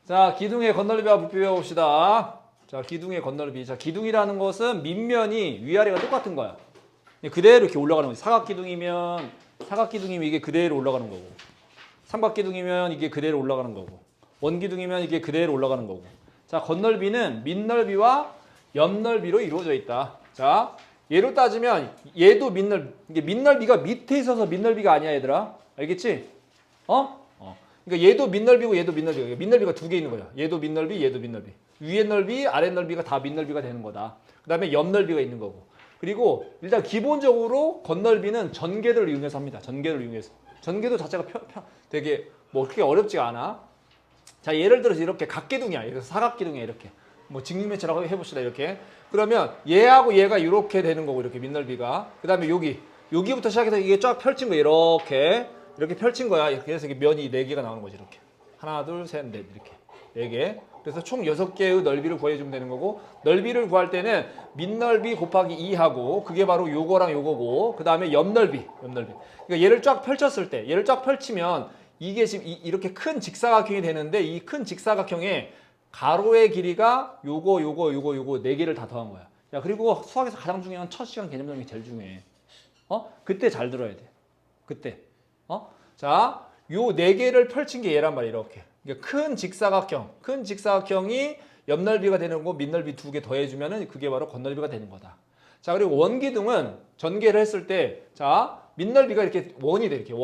자, 기둥의 건널비와 부피 배워봅시다. 자, 기둥의 건널비. 자, 기둥이라는 것은 밑면이 위아래가 똑같은 거야. 그대로 이렇게 올라가는 거지. 사각기둥이면 이게 그대로 올라가는 거고, 삼각기둥이면 이게 그대로 올라가는 거고, 원기둥이면 이게 그대로 올라가는 거고. 자, 건널비는 밑넓이와 옆넓이로 이루어져 있다. 자, 예로 따지면 얘도 이게 밑넓이가 밑에 있어서 밑넓이가 아니야, 얘들아. 알겠지? 그러니까 얘도 밑넓이고 얘도 밑넓이고, 밑넓이가 두 개 있는 거야. 얘도 밑넓이, 얘도 밑넓이. 위에 넓이, 아래 넓이가 다 밑넓이가 되는 거다. 그 다음에 옆 넓이가 있는 거고. 그리고 일단 기본적으로 건널비는 전개도를 이용해서 합니다. 전개도를 이용해서. 전개도 자체가 되게 뭐 그렇게 어렵지가 않아. 자, 예를 들어서 이렇게 각기둥이야. 예를 들어서 사각기둥이야. 이렇게. 뭐 직육면체라고 해봅시다. 이렇게. 그러면 얘하고 얘가 이렇게 되는 거고, 이렇게 밑넓이가. 그 다음에 여기부터 시작해서 이게 쫙 펼친 거야. 이렇게 펼친 거야. 이렇게 해서 면이 4개가 나오는 거지. 이렇게. 하나, 둘, 셋, 넷. 이렇게. 4개. 그래서 총 6개의 넓이를 구해주면 되는 거고, 넓이를 구할 때는 밑넓이 곱하기 2하고, 그게 바로 요거랑 요거고, 그 다음에 옆넓이. 그러니까 얘를 쫙 펼쳤을 때, 얘를 쫙 펼치면 이게 지금 이렇게 큰 직사각형이 되는데, 이 큰 직사각형에 가로의 길이가 요거 4개를 다 더한 거야. 야, 그리고 수학에서 가장 중요한 첫 시간 개념 정리 제일 중요해. 그때 잘 들어야 돼. 그때. 자, 요 4개를 펼친 게 얘란 말이야. 이렇게. 큰 직사각형이 옆넓이가 되는 거고 밑넓이 2개 더해주면은 그게 바로 건넓이가 되는 거다. 자, 그리고 원기둥은 전개를 했을 때, 자, 밑넓이가 이렇게 원이 돼. 이렇게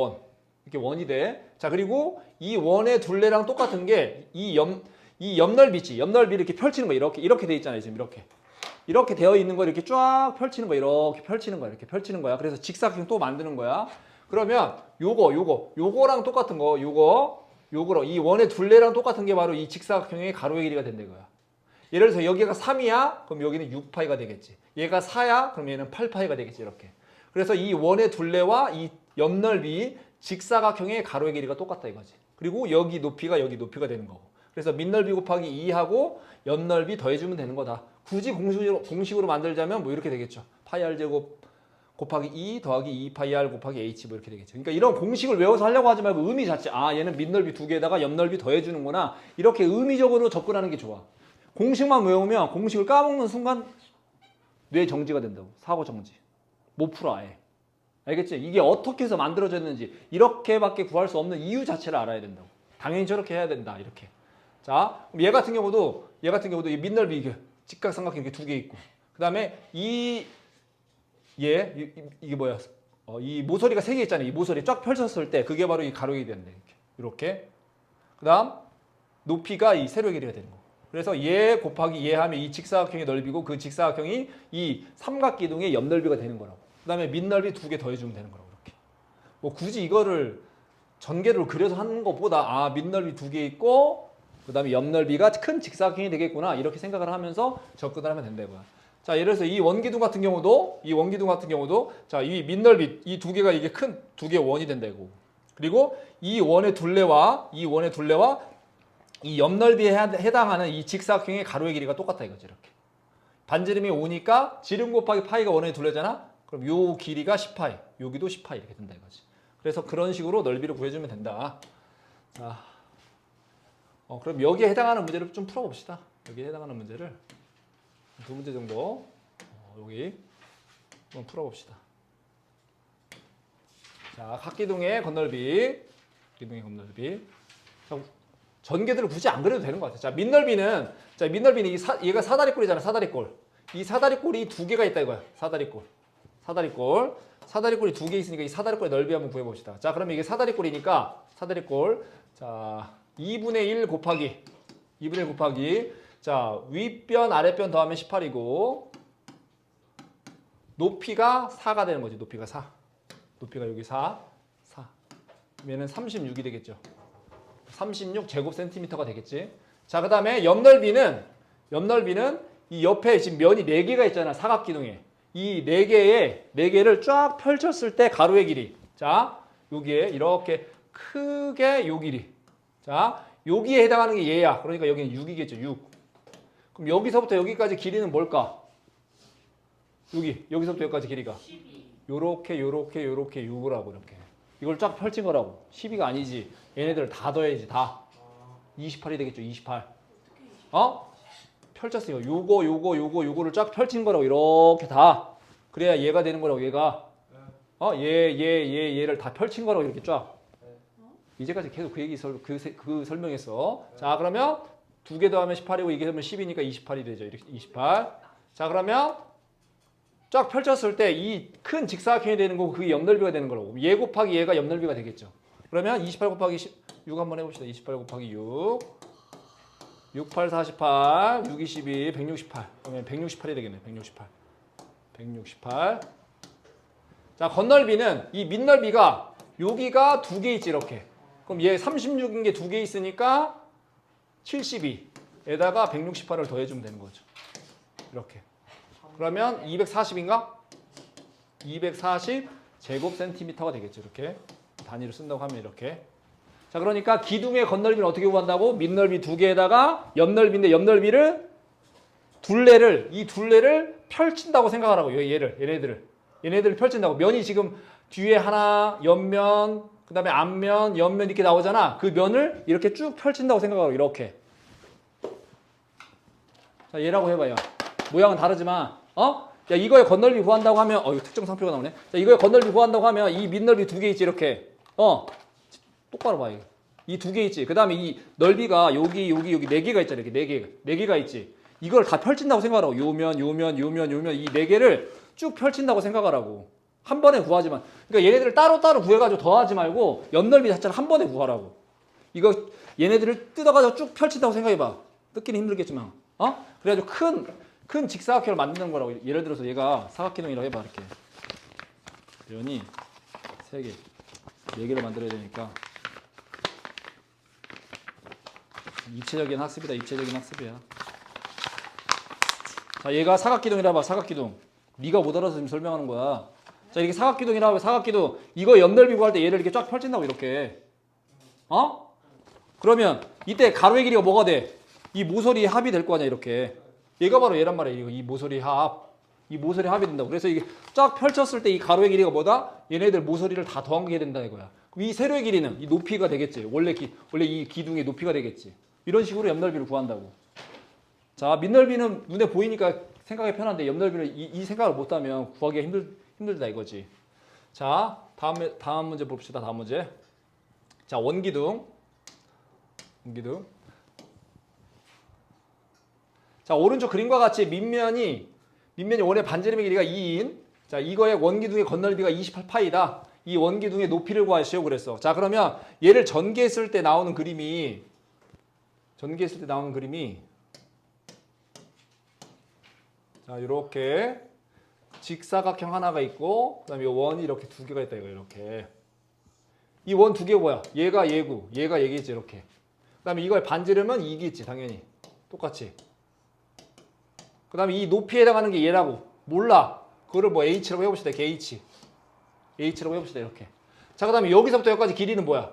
원이 돼. 자, 그리고 이 원의 둘레랑 똑같은 게 이 옆넓이지. 옆넓이를 이렇게 펼치는 거. 이렇게 돼 있잖아요. 지금 이렇게 되어 있는 거 이렇게 쫙 펼치는 거. 이렇게 펼치는 거야. 그래서 직사각형 또 만드는 거야. 그러면 요거랑 똑같은 거, 요거랑 이 원의 둘레랑 똑같은 게 바로 이 직사각형의 가로의 길이가 된다 이거야. 예를 들어서 여기가 3이야? 그럼 여기는 6파이가 되겠지. 얘가 4야? 그럼 얘는 8파이가 되겠지. 이렇게. 그래서 이 원의 둘레와 이 옆넓이 직사각형의 가로의 길이가 똑같다 이거지. 그리고 여기 높이가 되는 거고. 그래서 밑넓이 곱하기 2하고 옆넓이 더해주면 되는 거다. 굳이 공식으로 만들자면 뭐 이렇게 되겠죠. 파이 r 제곱 곱하기 2 더하기 2파이 r 곱하기 h 뭐 이렇게 되겠죠. 그러니까 이런 공식을 외워서 하려고 하지 말고 의미 자체, 아, 얘는 밑넓이 2개에다가 옆넓이 더해주는구나. 이렇게 의미적으로 접근하는 게 좋아. 공식만 외우면 공식을 까먹는 순간 뇌 정지가 된다고. 사고 정지. 못 풀어 아예. 알겠지? 이게 어떻게 해서 만들어졌는지 이렇게밖에 구할 수 없는 이유 자체를 알아야 된다고. 당연히 저렇게 해야 된다. 이렇게. 자, 얘 같은 경우도 이 밑넓이 이게 직각삼각형 이렇게 2개 있고, 그 다음에 이게 뭐야? 이 모서리가 3개 있잖아요. 이 모서리 쫙 펼쳤을 때 그게 바로 이 가로가 된다. 이렇게. 그다음 높이가 이 세로의 길이가 되는 거. 그래서 얘 곱하기 얘 하면 이 직사각형의 넓이고 그 직사각형이 이 삼각기둥의 옆넓이가 되는 거라고. 그다음에 밑넓이 2개 더해주면 되는 거라고. 이렇게. 뭐 굳이 이거를 전개를 그려서 하는 것보다, 아, 밑넓이 2개 있고 그 다음에 옆넓이가 큰 직사각형이 되겠구나, 이렇게 생각을 하면서 접근을 하면 된다 이거야. 자, 예를 들어서 이 원기둥 같은 경우도 자, 이 밑넓이 이 2개가 이게 큰 2개의 원이 된다 이거. 그리고 이 원의 둘레와 이 옆넓이에 해당하는 이 직사각형의 가로의 길이가 똑같다 이거지. 이렇게. 반지름이 5니까 지름 곱하기 파이가 원의 둘레잖아. 그럼 요 길이가 10파이, 여기도 10파이 이렇게 된다 이거지. 그래서 그런 식으로 넓이를 구해주면 된다. 자, 그럼 여기에 해당하는 문제를 좀 풀어봅시다. 여기에 해당하는 문제를 2문제 정도 여기 한번 풀어봅시다. 자, 각기둥의 건널비. 자, 전개들을 굳이 안 그려도 되는 것 같아요. 자, 밑넓이는 얘가 사다리꼴이잖아. 사다리꼴. 이 사다리꼴이 2개가 있다 이거야. 사다리꼴이 2개 있으니까 이 사다리꼴의 넓이 한번 구해봅시다. 자, 그러면 이게 사다리꼴이니까 자, 2분의 1 곱하기 자, 윗변 아랫변 더하면 18이고 높이가 4가 되는 거지. 높이가 여기 4 그러면은 36이 되겠죠. 36 제곱센티미터가 되겠지. 자, 그 다음에 옆넓이는 이 옆에 지금 면이 4개가 있잖아. 사각기둥에. 이 4개를 쫙 펼쳤을 때 가로의 길이. 자, 여기에 이렇게 크게 요 길이. 자, 여기에 해당하는 게 얘야. 그러니까 여기는 6이겠죠. 6. 그럼 여기서부터 여기까지 길이는 뭘까? 여기서부터 여기까지 길이가 12. 요렇게 6이라고 이렇게. 이걸 쫙 펼친 거라고. 12가 아니지. 얘네들 다 더해야지. 다. 28이 되겠죠. 28. 펼쳤어요. 요거를 쫙 펼친 거라고 이렇게 다. 그래야 얘가 되는 거라고 얘가. 얘를 다 펼친 거라고 이렇게 쫙. 이제까지 계속 그 설명했어. 자, 그러면 두 개 더하면 18이고 이게 되면 10이니까 28이 되죠. 이렇게 28. 자, 그러면 쫙 펼쳤을 때 이 큰 직사각형이 되는 거고 그게 옆넓이가 되는 거라고. 얘 곱하기 얘가 옆넓이가 되겠죠. 그러면 28 곱하기 6 한번 해봅시다. 28 곱하기 6. 6, 8, 48, 6, 22, 168. 그러면 168이 되겠네. 168. 168. 자, 건널비는 이 밑넓이가 여기가 두 개 있지 이렇게. 그럼 얘 36인 게 두 개 있으니까 72에다가 168을 더해주면 되는 거죠. 이렇게. 그러면 240인가? 240 제곱센티미터가 되겠죠. 이렇게. 단위로 쓴다고 하면 이렇게. 자, 그러니까 기둥의 건널비는 어떻게 구한다고? 밑넓이 두 개에다가 옆넓이인데 옆넓이를 이 둘레를 펼친다고 생각하라고. 얘네들을 펼친다고. 면이 지금 뒤에 하나, 옆면, 그 다음에 앞면, 옆면 이렇게 나오잖아. 그 면을 이렇게 쭉 펼친다고 생각하라고. 이렇게. 자, 얘라고 해봐요. 모양은 다르지만, 야, 이거의 건널비 구한다고 하면, 이거 특정 상표가 나오네. 자, 이거의 건널비 구한다고 하면 이 밑넓이 두 개 있지, 이렇게. 똑바로 봐, 이거. 이 두 개 있지. 그 다음에 이 넓이가 여기 네 개가 있잖아. 이렇게 네 개가 있지. 이걸 다 펼친다고 생각하라고. 요면, 이 네 개를 쭉 펼친다고 생각하라고. 한 번에 구하지만. 그러니까 얘네들을 따로따로 구해가지고 더하지 말고 옆넓이 자체를 한 번에 구하라고. 이거 얘네들을 뜯어가지고 쭉 펼친다고 생각해봐. 뜯기는 힘들겠지만. 그래가지고 큰 직사각형을 만드는 거라고. 예를 들어서 얘가 사각기둥이라고 해봐. 이렇게. 면이 3개, 4개를 만들어야 되니까. 입체적인 학습이다. 입체적인 학습이야. 자, 얘가 사각기둥이라 봐. 사각기둥. 네가 못 알아서 지금 설명하는 거야. 자, 이렇게 사각기둥이라 봐. 사각기둥. 이거 옆넓이 구할 때 얘를 이렇게 쫙 펼친다고 이렇게. 그러면 이때 가로의 길이가 뭐가 돼? 이 모서리 합이 될 거 아니야 이렇게. 얘가 바로 얘란 말이야. 이 모서리 합. 이 모서리 합이 된다고. 그래서 이게 쫙 펼쳤을 때 이 가로의 길이가 뭐다? 얘네들 모서리를 다 더한 게 된다 이거야. 그럼 이 세로의 길이는 이 높이가 되겠지. 원래 이 기둥의 높이가 되겠지. 이런 식으로 옆넓이를 구한다고. 자, 밑넓이는 눈에 보이니까 생각이 편한데 옆넓이를 이 생각을 못하면 구하기가 힘들다 이거지. 자, 다음 문제 봅시다. 다음 문제. 자, 원기둥. 자, 오른쪽 그림과 같이 밑면이 원의 반지름의 길이가 2인. 자, 이거의 원기둥의 건널비가 28파이다. 이 원기둥의 높이를 구하시오 그랬어. 자, 그러면 얘를 전개했을 때 나오는 그림이 자, 이렇게 직사각형 하나가 있고 그다음에 이 원이 이렇게 두 개가 있다 이거 이렇게. 이 원 두 개 뭐야? 얘가 얘고 얘가 얘겠지 이렇게. 그다음에 이거의 반지름은 2겠지 당연히. 똑같이. 그다음에 이 높이에 해당하는 게 얘라고. 몰라. 그거를 뭐 h라고 해봅시다. h. h라고 해봅시다. 이렇게. 자, 그다음에 여기서부터 여기까지 길이는 뭐야?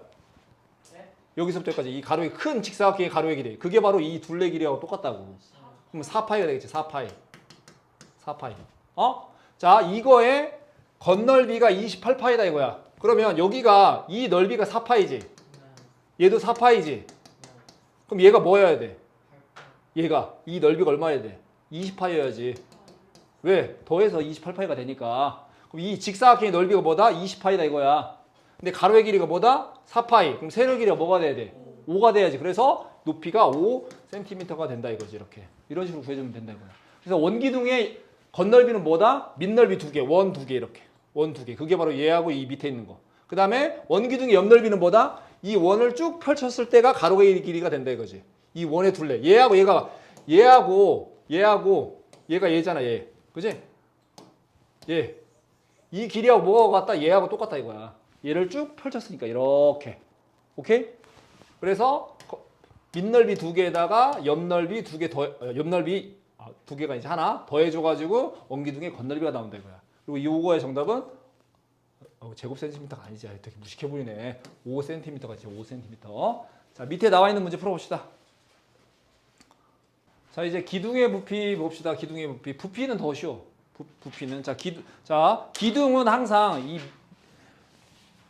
여기서부터 여기까지 이 가로의 큰 직사각형의 가로의 길이. 그게 바로 이 둘레 길이하고 똑같다고. 그럼 4파이가 되겠지. 4파이. 자, 이거의 건널비가 28파이다 이거야. 그러면 여기가 이 넓이가 4파이지. 얘도 4파이지. 그럼 얘가 뭐여야 돼? 얘가 이 넓이가 얼마여야 돼? 20파이여야지. 왜? 더해서 28파이가 되니까. 그럼 이 직사각형의 넓이가 뭐다? 20파이다 이거야. 근데 가로의 길이가 뭐다? 4파이. 그럼 세로의 길이가 뭐가 돼야 돼? 5가 돼야지. 그래서 높이가 5cm가 된다 이거지. 이렇게. 이런 식으로 구해주면 된다 이거야. 그래서 원기둥의 건널비는 뭐다? 밑넓이 두 개, 원 두 개 이렇게. 원 두 개. 그게 바로 얘하고 이 밑에 있는 거. 그 다음에 원기둥의 옆넓이는 뭐다? 이 원을 쭉 펼쳤을 때가 가로의 길이가 된다 이거지. 이 원의 둘레. 얘하고 얘가 얘잖아 얘. 그지? 얘. 이 길이하고 뭐가 같다? 얘하고 똑같다 이거야. 얘를 쭉 펼쳤으니까 이렇게. 오케이? 그래서 밑넓이 두 개에다가 옆넓이 두 개 옆넓이 두 개가 이제 하나 더해줘가지고 원기둥의 건널비가 나온다 이거야. 그리고 이거의 정답은 제곱 센티미터가 아니지. 되게 무식해 보이네. 5cm가 지 5cm. 자, 밑에 나와 있는 문제 풀어봅시다. 자, 이제 기둥의 부피 봅시다. 기둥의 부피. 부피는 더 쉬워. 부피는 자, 기둥은 항상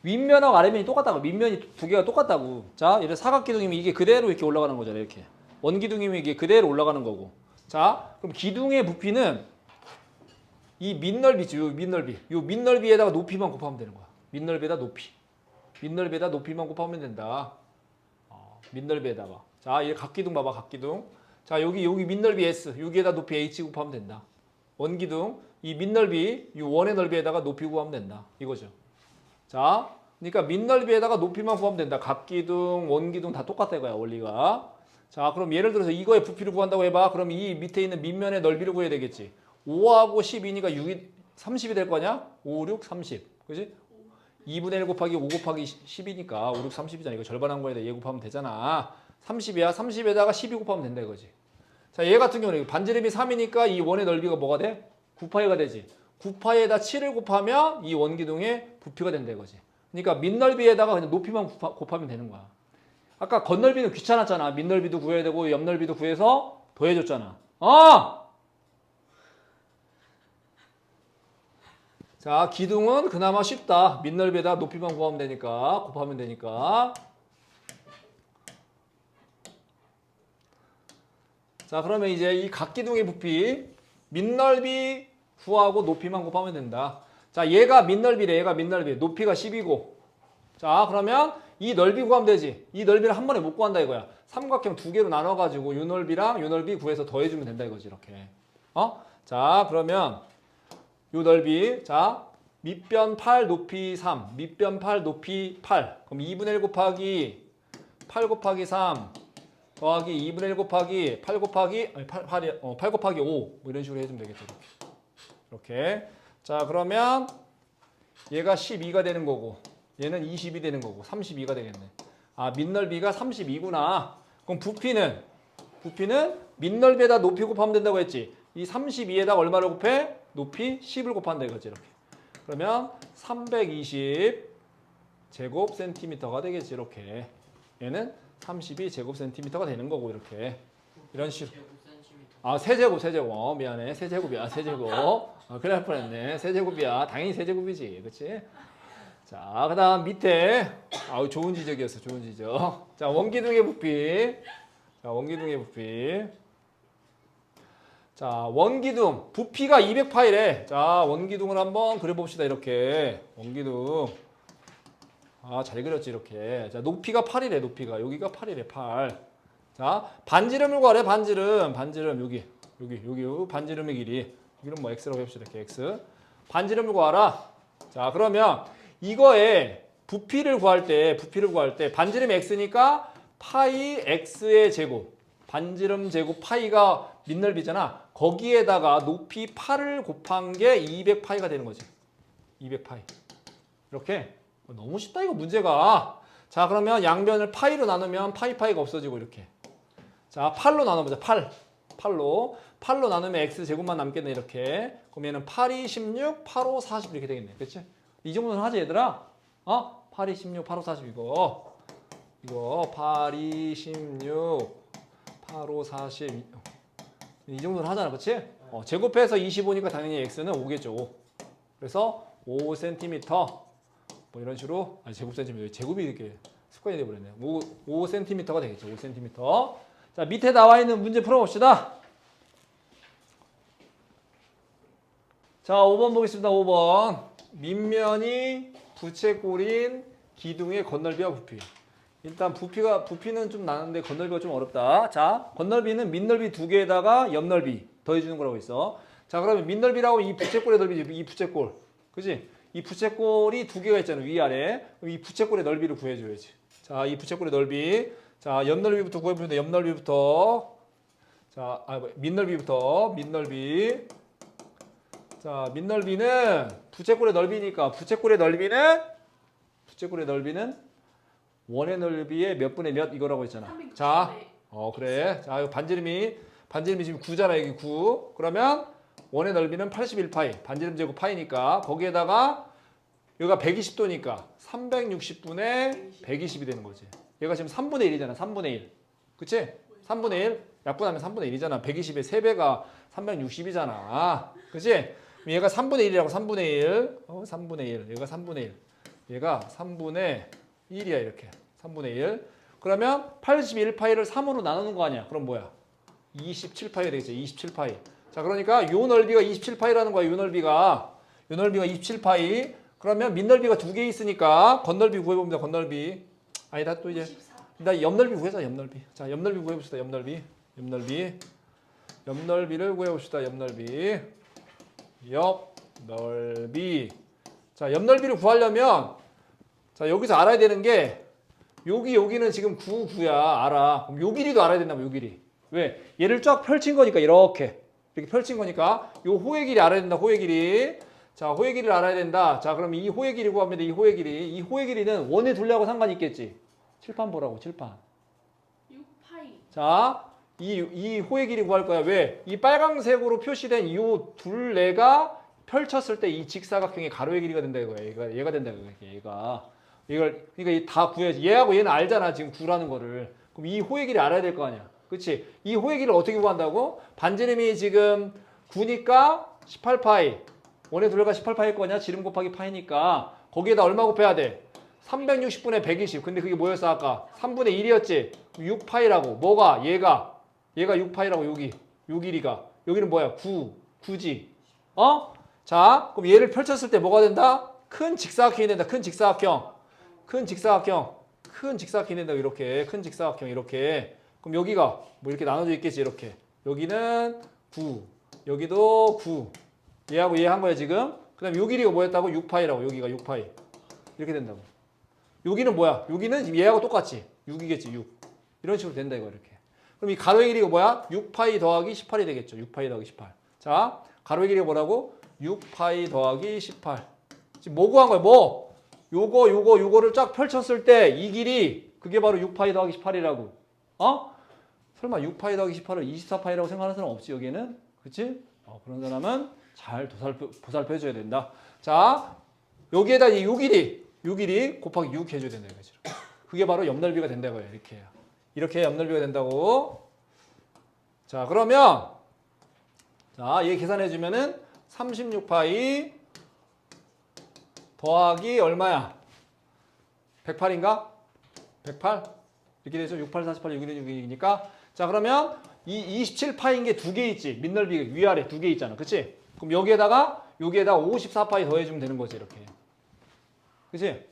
윗면하고 아래면이 똑같다고. 밑면이 두 개가 똑같다고. 자, 이래 사각기둥이면 이게 그대로 이렇게 올라가는 거잖아. 이렇게. 원기둥이면 이게 그대로 올라가는 거고. 자, 그럼 기둥의 부피는 이 밑넓이지. 요 밑넓이. 요 밑넓이에다가 높이만 곱하면 되는 거야. 밑넓이에다 높이. 밑넓이에다 높이만 곱하면 된다. 밑넓이에다가. 자, 이 각기둥 봐봐. 각기둥. 자, 여기 밑넓이 S. 여기에다 높이 H 곱하면 된다. 원기둥. 이 밑넓이, 이 원의 넓이에다가 높이 구하면 된다. 이거죠. 자, 그러니까 밑넓이에다가 높이만 구하면 된다. 각기둥, 원기둥 다 똑같다 이거야, 원리가. 자, 그럼 예를 들어서 이거의 부피를 구한다고 해봐. 그럼 이 밑에 있는 밑면의 넓이를 구해야 되겠지. 5하고 12니까 6이 30이 될 거냐? 5, 6, 30. 그지? 2분의 1 곱하기 5 곱하기 10이니까 5, 6, 30이잖아. 이거 절반한 거에다 얘 곱하면 되잖아. 30이야. 30에다가 12 곱하면 된다 이거지. 자, 얘 같은 경우는 반지름이 3이니까 이 원의 넓이가 뭐가 돼? 9파이가 되지. 9파이에다 7을 곱하면 이 원기둥의 부피가 된다 이거지. 그러니까 밑넓이에다가 그냥 높이만 곱하면 되는 거야. 아까 겉넓이는 귀찮았잖아. 밑넓이도 구해야 되고 옆넓이도 구해서 더해줬잖아. 자, 기둥은 그나마 쉽다. 밑넓이에다 높이만 구하면 되니까, 곱하면 되니까. 자, 그러면 이제 이 각기둥의 부피 밑넓이 구하고 높이만 곱하면 된다. 자, 얘가 밑넓이래. 얘가 밑넓이. 높이가 10이고. 자, 그러면 이 넓이 구하면 되지. 이 넓이를 한 번에 못 구한다 이거야. 삼각형 두 개로 나눠가지고 요 넓이랑 요 넓이 구해서 더해주면 된다 이거지. 이렇게. 자, 그러면 요 넓이. 자, 밑변 8 높이 3. 밑변 8 높이 8. 그럼 2분의 1 곱하기 8 곱하기 3 더하기 2분의 1 곱하기 8 곱하기 8 곱하기 5. 뭐 이런 식으로 해주면 되겠죠. 이렇게. 자, 그러면 얘가 12가 되는 거고 얘는 20이 되는 거고 32가 되겠네. 아, 밑넓이가 32구나. 그럼 부피는 밑넓이에다 높이 곱하면 된다고 했지. 이 32에다가 얼마를 곱해? 높이 10을 곱한다 이거지. 이렇게. 그러면 320 제곱 센티미터가 되겠지. 이렇게. 얘는 32 제곱 센티미터가 되는 거고 이렇게. 이런 식으로. 아, 세제곱. 미안해. 세제곱이야. 큰일 날 뻔했네. 세제곱이야. 당연히 세제곱이지. 그렇지? 자, 그 다음 밑에. 아우, 좋은 지적이었어. 좋은 지적. 자, 원기둥의 부피. 자, 원기둥. 부피가 200파이래. 자, 원기둥을 한번 그려봅시다. 이렇게. 원기둥. 아, 잘 그렸지. 이렇게. 자, 높이가 8이래. 높이가. 여기가 8이래. 8. 자, 반지름을 구하래. 반지름. 여기 반지름의 길이. 여기는 뭐 x라고 해봅시다. 이렇게 x. 반지름을 구하라. 자, 그러면 이거에 부피를 구할 때 반지름이 x니까 파이 x의 제곱. 반지름 제곱 파이가 밑넓이잖아. 거기에다가 높이 8을 곱한 게 200파이가 되는 거지. 200파이. 이렇게. 너무 쉽다 이거 문제가. 자, 그러면 양변을 파이로 나누면 파이가 없어지고 이렇게. 자, 8로 나눠보자. 8로 나누면 x제곱만 남겠네. 이렇게. 그럼 얘는 8이 16, 8호 40 이렇게 되겠네. 그치? 이 정도는 하지 얘들아. 8이 16, 8호 40 이거 8이 16, 8호 40 이 정도는 하잖아. 그치? 제곱해서 25니까 당연히 x는 5겠죠. 5. 그래서 5cm 뭐 이런 식으로 제곱 센티미터. 제곱이 이렇게 습관이 돼버렸네. 5cm가 되겠죠. 5cm. 자, 밑에 나와 있는 문제 풀어봅시다. 자, 5번 보겠습니다. 5번. 밑면이 부채꼴인 기둥의 건널비와 부피. 일단 부피는 좀 나는데 건널비가 좀 어렵다. 자, 건널비는 밑넓이 두 개에다가 옆넓이 더해주는 거라고 있어. 자, 그러면 밑넓이라고 이 부채꼴의 넓이지. 이 부채꼴. 그지? 이 부채꼴이 두 개가 있잖아. 위아래. 그럼 이 부채꼴의 넓이를 구해줘야지. 자, 이 부채꼴의 넓이. 자, 옆넓이부터 구해보면 옆넓이부터. 자, 밑넓이부터. 밑넓이. 자, 밑넓이는 부채꼴의 넓이니까 부채꼴의 넓이는 원의 넓이의 몇 분의 몇 이거라고 했잖아. 360. 자, 그래. 자, 반지름이 지금 9잖아. 여기 9. 그러면 원의 넓이는 81파이. 반지름 제곱 파이니까 거기에다가 여기가 120도니까 360분의 120이 되는 거지. 얘가 지금 3분의 1이잖아. 3분의 1. 그치? 3분의 1. 약분하면 3분의 1이잖아. 120의 3배가 360이잖아. 그치? 얘가 3분의 1이라고 3분의 1. 3분의 1. 얘가 3분의 1. 얘가 3분의 1이야 이렇게. 3분의 1. 그러면 81파이를 3으로 나누는 거 아니야. 그럼 뭐야? 27파이가 되겠죠. 27파이. 자, 그러니까 요 넓이가 27파이라는 거야. 요 넓이가 27파이. 그러면 밑넓이가 두 개 있으니까 건넓이 구해봅니다. 건넓이. 아니다 또 이제 나 옆넓이 구해자. 옆넓이. 자, 옆넓이 구해봅시다. 옆넓이를 구해봅시다. 옆넓이. 자, 옆넓이를 구하려면 자, 여기서 알아야 되는 게 여기는 지금 9야. 알아. 그럼 요 길이도 알아야 된다고. 요 길이. 왜? 얘를 쫙 펼친 거니까 이렇게 펼친 거니까 요 호의 길이 알아야 된다. 호의 길이. 자, 호의 길이를 알아야 된다. 자, 그럼 이 호의 길이 구합니다. 이 호의 길이. 이 호의 길이는 원의 둘레하고 상관이 있겠지. 칠판 보라고. 칠판. 6파이. 자, 이 호의 길이 구할 거야. 왜? 이 빨강색으로 표시된 이 둘레가 펼쳤을 때 이 직사각형의 가로의 길이가 된다 이거야. 얘가 된다 이거야. 이걸 그러니까 다 구해야지. 얘하고 얘는 알잖아. 지금 구라는 거를. 그럼 이 호의 길이 알아야 될 거 아니야. 그렇지? 이 호의 길이를 어떻게 구한다고? 반지름이 지금 9니까 18파이. 원의 둘레가 18파일 거냐? 지름 곱하기 파이니까 거기에다 얼마 곱해야 돼? 360분의 120. 근데 그게 뭐였어 아까? 3분의 1이었지? 6파이라고. 뭐가? 얘가 6파이라고 여기. 요 길이가. 여기는 뭐야? 9지. 어? 자, 그럼 얘를 펼쳤을 때 뭐가 된다? 큰 직사각형이 된다. 큰 직사각형이 된다. 이렇게. 큰 직사각형 이렇게. 그럼 여기가 뭐 이렇게 나눠져 있겠지. 이렇게. 여기는 9. 여기도 9. 얘하고 얘 한 거야 지금. 그 다음에 요 길이가 뭐였다고? 6파이라고. 여기가 6파이. 이렇게 된다고. 여기는 뭐야? 여기는 얘하고 똑같지. 6이겠지. 6. 이런 식으로 된다 이거 이렇게. 그럼 이 가로의 길이가 뭐야? 6파이 더하기 18이 되겠죠. 6파이 더하기 18. 자, 가로의 길이가 뭐라고? 6파이 더하기 18. 지금 뭐 구한 거야? 뭐? 요거를 쫙 펼쳤을 때 이 길이 그게 바로 6파이 더하기 18이라고. 어? 설마 6파이 더하기 18을 24파이라고 생각하는 사람 없지 여기는? 그치? 그런 사람은 잘 보살펴 줘야 된다. 자, 여기에다 요 길이 곱하기 6 해줘야 된다 이거지. 그게 바로 옆넓이가 된다고요. 이렇게 옆넓이가 된다고. 자, 그러면 자, 얘 계산해 주면은 36파이 더하기 얼마야? 108인가? 108? 이렇게 되죠. 68, 48, 616이니까. 자, 그러면 이 27파인 게 두 개 있지. 밑넓이 위아래 두 개 있잖아. 그치? 그럼 여기에다가 54파이 더해주면 되는 거지. 이렇게. 그치?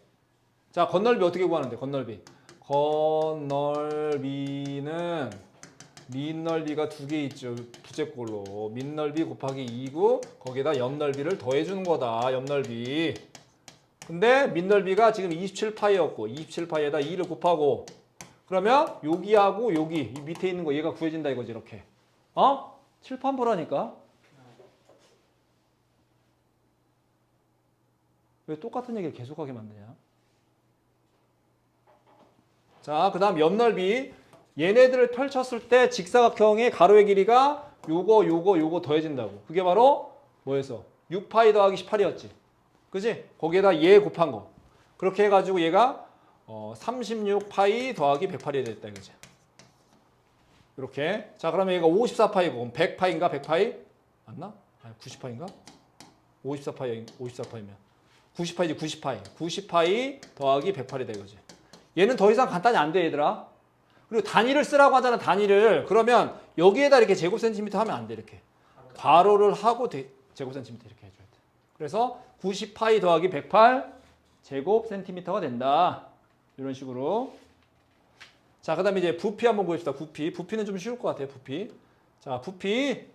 자, 건넓이 어떻게 구하는데? 건넓이는 밑넓이가 두 개 있죠. 부채꼴로. 밑넓이 곱하기 2고 거기에다 옆넓이를 더해주는 거다. 옆넓이. 근데 밑넓이가 지금 27파이였고 27파이에다 2를 곱하고 그러면 여기하고 여기 이 밑에 있는 거 얘가 구해진다 이거지. 이렇게. 칠판 보라니까. 왜 똑같은 얘기를 계속하게 만드냐? 자, 그 다음 옆넓이. 얘네들을 펼쳤을 때 직사각형의 가로의 길이가 요거 더해진다고. 그게 바로 뭐였어? 6파이 더하기 18이었지. 그지? 거기에다 얘 곱한 거. 그렇게 해가지고 얘가 36파이 더하기 108이 됐다 이거지. 이렇게. 자, 그러면 얘가 54파이고 그럼 100파인가? 100파이? 맞나? 아니, 90파인가? 54파이면 90파이지. 90파이 더하기 108이다 이거지. 얘는 더 이상 간단히 안 돼 얘들아. 그리고 단위를 쓰라고 하잖아. 단위를. 그러면 여기에다 이렇게 제곱센티미터 하면 안 돼. 이렇게. 괄호를 하고 제곱센티미터 이렇게 해줘야 돼. 그래서 90파이 더하기 108 제곱센티미터가 된다. 이런 식으로. 자, 그 다음에 이제 부피 한번 보여줍시다. 부피는 좀 쉬울 것 같아요. 부피. 자, 부피.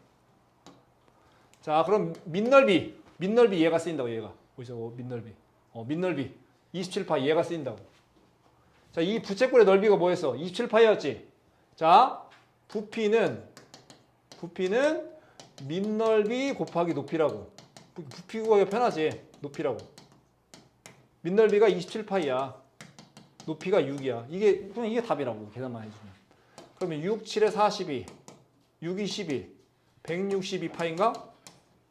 자, 그럼 밑넓이 얘가 쓰인다고. 얘가. 보이죠? 밑넓이. 27파이 얘가 쓰인다고. 자, 이 부채꼴의 넓이가 뭐였어? 27파이였지. 자, 부피는 밑넓이 곱하기 높이라고. 부피 구하기가 편하지. 높이라고. 밑넓이가 27파이야. 높이가 6이야. 이게 답이라고. 계산만 해주면. 그러면 6, 7에 42. 6이 12. 162파인가?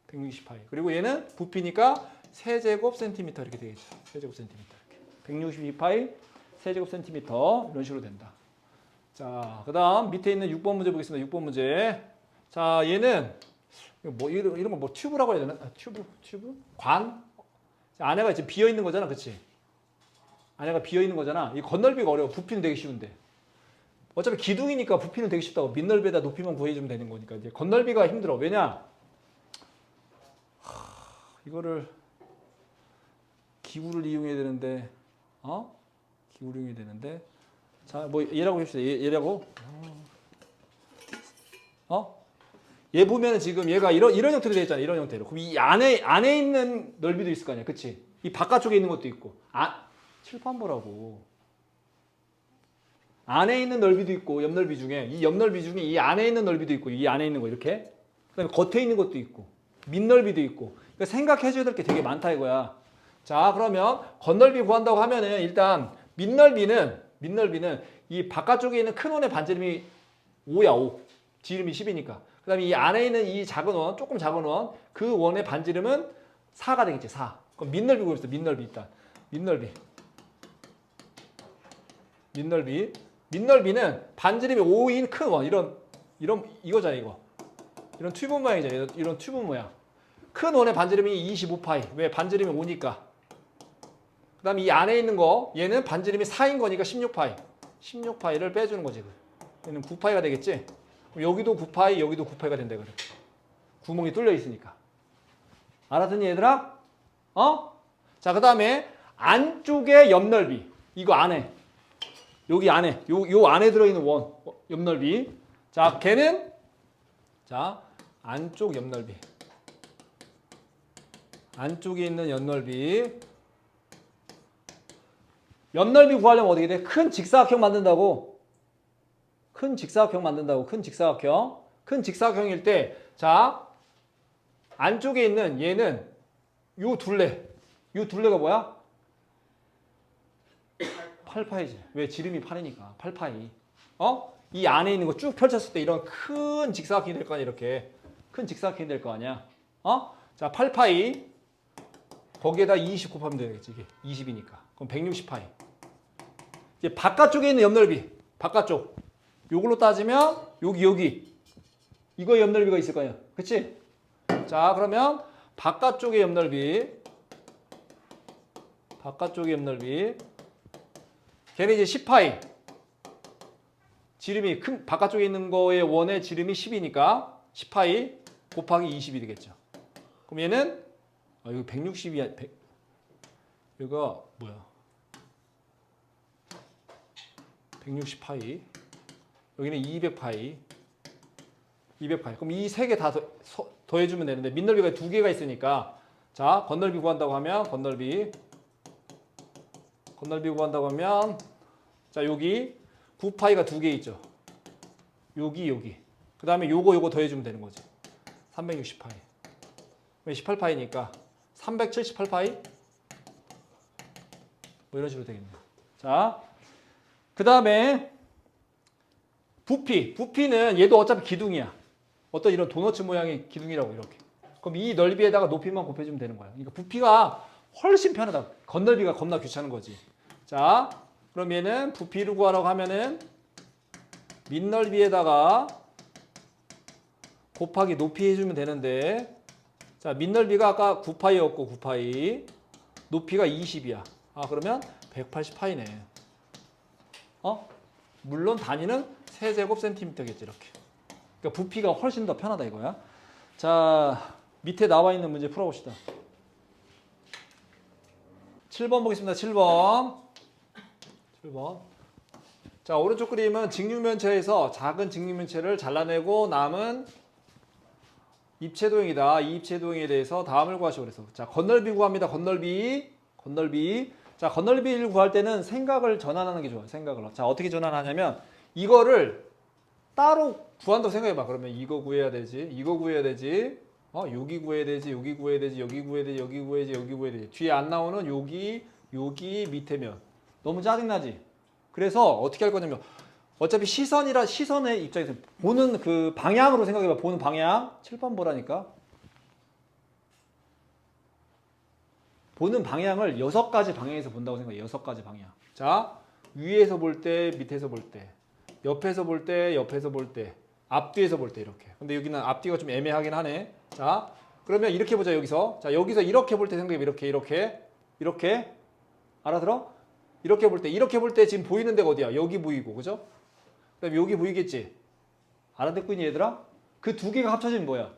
160파이. 그리고 얘는 부피니까 세제곱센티미터 이렇게 되겠죠. 세제곱센티미터 이렇게. 162파이 세제곱센티미터 이런 식으로 된다. 자, 그 다음 밑에 있는 6번 문제 보겠습니다. 6번 문제. 자, 얘는 뭐 이런 거 뭐 튜브라고 해야 되나? 튜브? 관? 안에가 지금 비어 있는 거잖아, 그렇지? 안에가 비어있는 거잖아. 이 건널비가 어려워. 부피는 되게 쉬운데. 어차피 기둥이니까 부피는 되게 쉽다고. 밑넓이에다 높이만 구해주면 되는 거니까. 이제 건널비가 힘들어. 왜냐? 이거를 기구를 이용해야 되는데, 기구를 이용해야 되는데. 자, 뭐 얘라고 합시다. 얘라고. 얘 보면은 지금 얘가 이런 형태로 되어 있잖아. 이런 형태로. 그럼 이 안에 있는 넓이도 있을 거 아니야. 그치? 이 바깥쪽에 있는 것도 있고. 칠판 보라고. 안에 있는 넓이도 있고 옆 넓이 중에 이 옆 넓이 중에 이 안에 있는 넓이도 있고 이 안에 있는 거 이렇게. 그다음에 겉에 있는 것도 있고 밑 넓이도 있고. 그러니까 생각해줘야 될 게 되게 많다 이거야. 자, 그러면 겉넓이 구한다고 하면은 일단 밑넓이는 이 바깥쪽에 있는 큰 원의 반지름이 5야 5. 지름이 10이니까. 그 다음에 이 안에 있는 이 작은 원, 조금 작은 원, 그 원의 반지름은 4가 되겠지, 4. 그럼 밑넓이 구합시다. 밑넓이 일단. 밑넓이는 반지름이 5인 큰 원. 이거잖아, 이거. 이런 튜브 모양이잖아. 이런 튜브 모양. 큰 원의 반지름이 25파이. 왜? 반지름이 5니까. 그 다음에 이 안에 있는 거, 얘는 반지름이 4인 거니까 16파이. 16파이를 빼주는 거지. 얘는 9파이가 되겠지? 여기도 9파이, 여기도 9파이가 된다 그래. 구멍이 뚫려 있으니까. 알았더니 얘들아? 자, 그 다음에 안쪽의 옆넓이. 이거 안에. 여기 안에. 요 안에 들어있는 원. 옆넓이. 자, 걔는 자, 안쪽 옆넓이. 안쪽에 있는 옆넓이. 옆넓이 구하려면 어떻게 돼? 큰 직사각형 만든다고. 큰 직사각형일 때, 자, 안쪽에 있는 얘는 요 둘레가 뭐야? 8파이지. 왜? 지름이 8이니까. 8파이. 이 안에 있는 거 쭉 펼쳤을 때 이런 큰 직사각형이 될 거 아니야, 이렇게. 큰 직사각형이 될 거 아니야. 자, 8파이. 거기에다 20 곱하면 되겠지, 이게. 20이니까. 그럼 160파이. 이제 바깥쪽에 있는 옆넓이. 바깥쪽. 요걸로 따지면 여기 이거 옆넓이가 있을 거 아니야. 그치? 자, 그러면 바깥쪽의 옆넓이 걔는 이제 10파이. 지름이 큰 바깥쪽에 있는 거의 원의 지름이 10이니까 10파이 곱하기 20이 되겠죠. 그럼 얘는 이거 160이야. 이거 뭐야? 160파이. 여기는 200파이. 그럼 이 세 개 다 더해주면 되는데 밑넓이가 두 개가 있으니까 자, 겉넓이 구한다고 하면 겉넓이 구한다고 하면 자, 여기 9파이가 두 개 있죠. 여기. 그 다음에 요거 더해주면 되는 거지. 360파이. 18파이니까 378파이? 뭐 이런 식으로 되겠네요. 자, 그 다음에 부피는 얘도 어차피 기둥이야. 어떤 이런 도너츠 모양의 기둥이라고 이렇게. 그럼 이 넓이에다가 높이만 곱해주면 되는 거야. 그러니까 부피가 훨씬 편하다. 겉넓이가 겁나 귀찮은 거지. 자, 그럼 얘는 부피를 구하라고 하면은 밑넓이에다가 곱하기 높이 해주면 되는데 자, 밑넓이가 아까 9파이였고 9파이. 높이가 20이야. 그러면 180파이네. 물론 단위는 세제곱 센티미터겠지, 이렇게. 그러니까 부피가 훨씬 더 편하다 이거야. 자, 밑에 나와 있는 문제 풀어봅시다. 7번 보겠습니다. 7번. 자, 오른쪽 그림은 직육면체에서 작은 직육면체를 잘라내고 남은 입체도형이다. 이 입체도형에 대해서 다음을 구하시오 그래서. 자, 겉넓이 구합니다. 겉넓이. 자, 겉넓이를 구할 때는 생각을 전환하는 게 좋아요. 생각을. 자, 어떻게 전환하냐면 이거를 따로 구한다고 생각해봐. 그러면 이거 구해야 되지. 여기 구해야 되지. 여기 구해야 되지. 뒤에 안 나오는 여기 밑에면 너무 짜증나지. 그래서 어떻게 할 거냐면 어차피 시선의 입장에서 보는 그 방향으로 생각해봐. 보는 방향. 7번 보라니까. 보는 방향을 6가지 방향에서 본다고 생각해. 6가지 방향. 자, 위에서 볼 때, 밑에서 볼 때, 옆에서 볼 때, 앞뒤에서 볼 때 이렇게. 근데 여기는 앞뒤가 좀 애매하긴 하네. 자, 그러면 이렇게 보자. 여기서. 자, 여기서 이렇게 볼 때 생각해봐. 이렇게. 알아들어? 이렇게 볼 때 지금 보이는 데가 어디야? 여기 보이고, 그죠? 그다음에 여기 보이겠지? 알아듣고 있니 얘들아? 그 두 개가 합쳐지면 뭐야?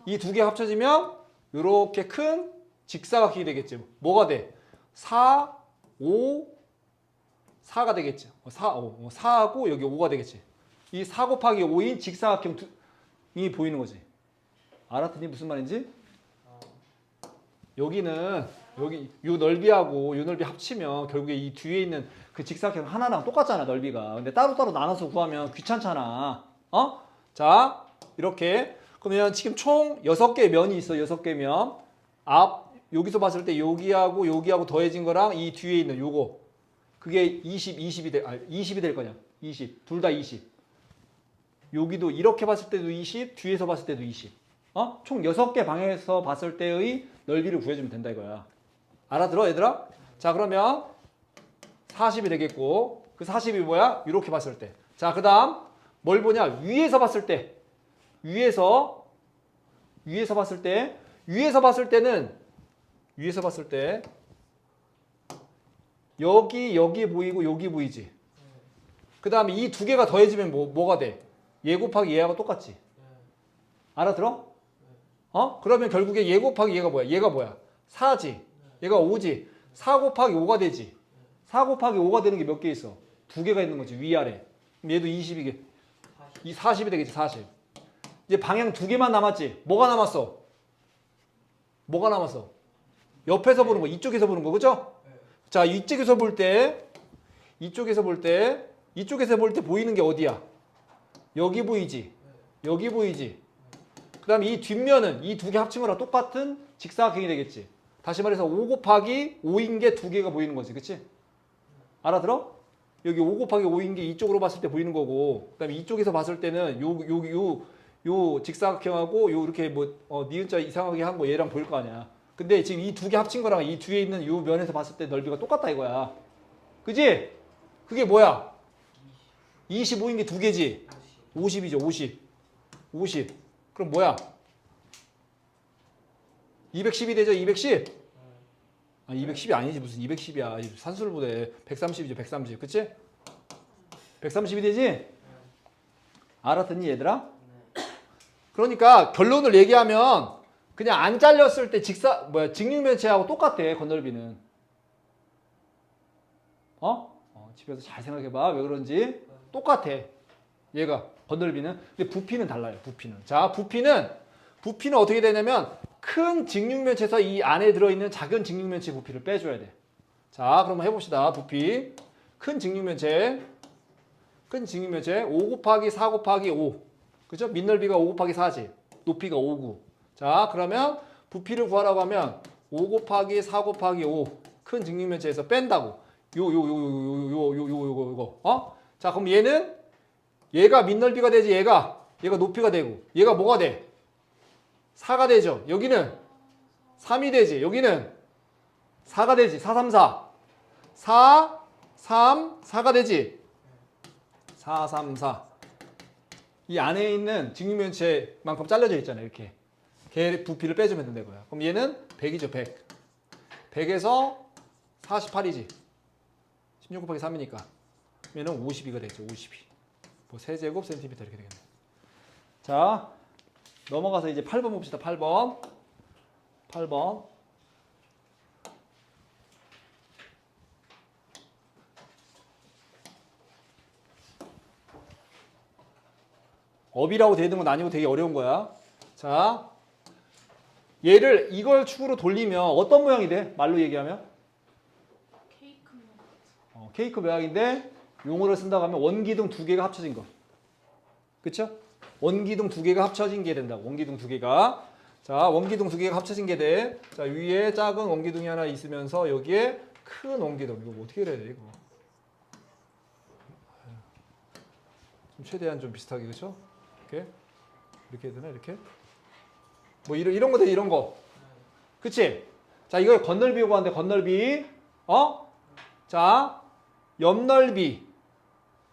이 두 개가 합쳐지면 이렇게 큰 직사각형이 되겠지. 뭐가 돼? 4, 5, 4가 되겠지. 4하고 여기 5가 되겠지. 이 4 곱하기 5인 직사각형이 보이는 거지. 알았더니 무슨 말인지? 여기는 여기 요 넓이하고 요 넓이 합치면 결국에 이 뒤에 있는 그 직사각형 하나랑 똑같잖아, 넓이가. 근데 따로따로 나눠서 구하면 귀찮잖아. 어? 자, 이렇게. 그러면 지금 총 6개의 면이 있어. 6개의 면. 여기서 봤을 때 여기하고 더해진 거랑 이 뒤에 있는 요거. 그게 20이 될 거냐? 20. 둘 다 20. 여기도 이렇게 봤을 때도 20, 뒤에서 봤을 때도 20. 총 6개 방향에서 봤을 때의 넓이를 구해주면 된다 이거야. 알아들어 얘들아? 자, 그러면 40이 되겠고, 그 40이 뭐야? 이렇게 봤을 때. 자, 그 다음 뭘 보냐? 위에서 봤을 때 여기 보이고 여기 보이지. 그 다음에 이 두 개가 더해지면 뭐가 돼? 얘 곱하기 얘하고 똑같지. 알아들어? 그러면 결국에 얘 곱하기 얘가 뭐야? 얘가 뭐야? 4지. 얘가 5지. 4 곱하기 5가 되지. 4 곱하기 5가 되는 게 몇 개 있어? 두 개가 있는 거지. 위아래. 그럼 얘도 20이게. 40이 되겠지. 40. 이제 방향 두 개만 남았지. 뭐가 남았어? 옆에서 보는 거, 이쪽에서 보는 거, 그죠? 자, 이쪽에서 볼 때 보이는 게 어디야? 여기 보이지? 그 다음에 이 뒷면은 이 두 개 합친 거랑 똑같은 직사각형이 되겠지. 다시 말해서 5 곱하기 5인 게 두 개가 보이는 거지. 그치? 알아들어? 여기 5 곱하기 5인 게 이쪽으로 봤을 때 보이는 거고, 그 다음에 이쪽에서 봤을 때는 요 직사각형하고 요 이렇게 니은자 이상하게 한 거 얘랑 보일 거 아니야. 근데 지금 이 두 개 합친 거랑 이 뒤에 있는 요 면에서 봤을 때 넓이가 똑같다 이거야. 그지? 그게 뭐야? 25인 게 두 개지? 50이죠. 50. 그럼 뭐야? 210이 되죠? 210? 210이 아니지. 무슨 210이야. 산수를 보래. 130이죠. 130. 그치? 130이 되지? 알았더니 얘들아? 그러니까 결론을 얘기하면 그냥 안 잘렸을 때 직육면체하고 똑같아. 건널비는. 집에서 잘 생각해봐. 왜 그런지. 똑같아. 얘가 건널비는. 근데 부피는 달라요. 자, 부피는 어떻게 되냐면 큰 직육면체에서 이 안에 들어있는 작은 직육면체 부피를 빼줘야 돼. 자, 그럼 해봅시다. 부피. 큰 직육면체 5 곱하기 4 곱하기 5. 그죠? 밑넓이가 5 곱하기 4지. 높이가 5고. 자, 그러면 부피를 구하라고 하면 5 곱하기 4 곱하기 5. 큰 직육면체에서 뺀다고. 요거. 자, 그럼 얘가 밑넓이가 되지. 얘가 높이가 되고. 얘가 뭐가 돼? 4가 되죠. 여기는 3이 되지. 여기는 4가 되지. 4, 3, 4. 4, 3, 4가 되지. 4, 3, 4. 이 안에 있는 직육면체만큼 잘려져 있잖아요. 이렇게. 걔 부피를 빼주면 된다 이거야. 그럼 얘는 100이죠. 100. 100에서 48이지. 16 곱하기 3이니까. 얘는 52가 되죠. 52. 세제곱 센티미터 이렇게 되겠네. 자, 넘어가서 이제 8번 봅시다. 8번. 업이라고 되어 있는 건 아니고 되게 어려운 거야. 자, 이걸 축으로 돌리면 어떤 모양이 돼? 말로 얘기하면? 케이크 모양. 케이크 모양인데 용어를 쓴다고 하면 원기둥 두 개가 합쳐진 거. 그쵸? 원기둥 두 개가 합쳐진 게 된다고. 원기둥 두 개가. 자, 원기둥 두 개가 합쳐진 게 돼. 자, 위에 작은 원기둥이 하나 있으면서 여기에 큰 원기둥. 이거 어떻게 해야 돼, 이거? 최대한 좀 비슷하게, 그쵸? 이렇게 해야 되나, 이렇게? 이런 거 돼, 이런 거. 그치? 자, 이걸 건널비 요구하는데, 건널비. 자, 옆넓이.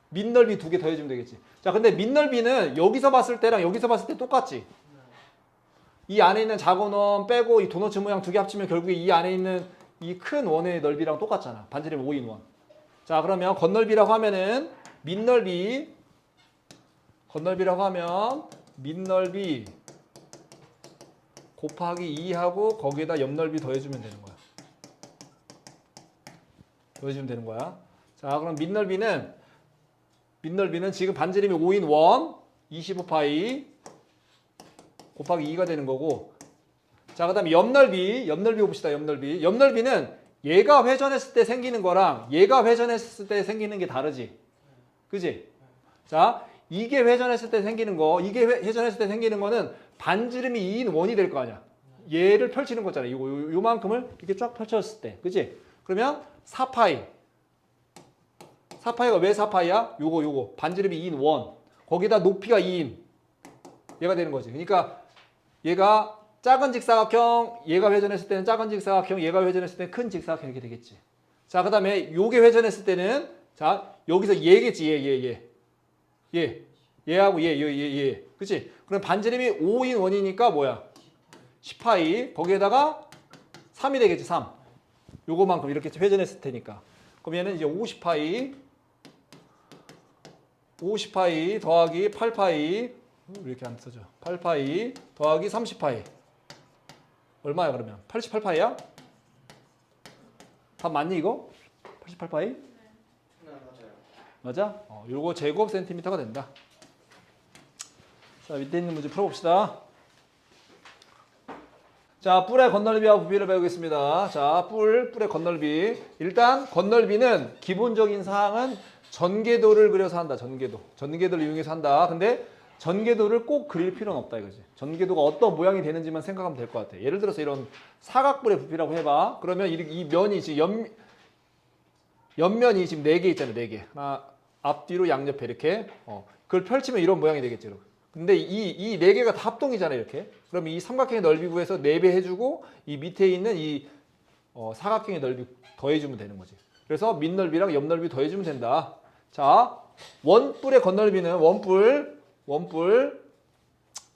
밑넓이 두 개 더해주면 되겠지. 자, 근데 밑넓이는 여기서 봤을 때랑 여기서 봤을 때 똑같지? 이 안에 있는 작은 원 빼고 이 도너츠 모양 두 개 합치면 결국에 이 안에 있는 이 큰 원의 넓이랑 똑같잖아. 반지름 5인 원. 자, 그러면 건널비라고 하면은 건널비라고 하면 밑넓이 곱하기 2하고 거기에다 옆넓이 더해주면 되는 거야. 더해주면 되는 거야. 자, 그럼 밑넓이는 지금 반지름이 5인 원 25파이 곱하기 2가 되는 거고, 자, 그 다음에 옆넓이 봅시다. 옆넓이는 얘가 회전했을 때 생기는 거랑 얘가 회전했을 때 생기는 게 다르지. 그지? 자, 이게 회전했을 때 생기는 거는 반지름이 2인 원이 될 거 아니야. 얘를 펼치는 거잖아. 요만큼을 이렇게 쫙 펼쳤을 때. 그지? 그러면 4파이가 왜 4파이야? 요거. 반지름이 2인 원. 거기다 높이가 2인. 얘가 되는 거지. 그러니까 얘가 작은 직사각형, 얘가 회전했을 때는 작은 직사각형, 얘가 회전했을 때는 큰 직사각형 이렇게 되겠지. 자, 그 다음에 요게 회전했을 때는, 자, 여기서 얘겠지. 얘하고 얘. 그치? 그럼 반지름이 5인 원이니까 뭐야? 10파이. 거기에다가 3이 되겠지, 3. 요거만큼 이렇게 회전했을 테니까. 그럼 얘는 이제 50파이 더하기 8파이. 이렇게 안 써져. 8파이 더하기 30파이. 얼마야, 그러면? 88파이야? 답 맞니, 이거? 88파이? 네, 맞아요. 맞아? 요거 제곱 센티미터가 된다. 자, 밑에 있는 문제 풀어봅시다. 자, 뿔의 건널비와 부피를 배우겠습니다. 자, 뿔의 건널비. 일단 건널비는 기본적인 사항은 전개도를 그려서 한다. 전개도를 이용해서 한다. 근데 전개도를 꼭 그릴 필요는 없다 이거지. 전개도가 어떤 모양이 되는지만 생각하면 될 것 같아. 예를 들어서 이런 사각뿔의 부피라고 해봐. 그러면 이 면이 지금 옆면이 지금 4개 있잖아요. 4개. 하나, 앞뒤로 양옆에 이렇게. 그걸 펼치면 이런 모양이 되겠죠. 근데 이 4개가 다 합동이잖아요. 이렇게. 그럼 이 삼각형의 넓이 구해서 4배 해주고 이 밑에 있는 이 사각형의 넓이 더해주면 되는 거지. 그래서 밑넓이랑 옆넓이 더해주면 된다. 자, 원뿔의 건널비는 원뿔.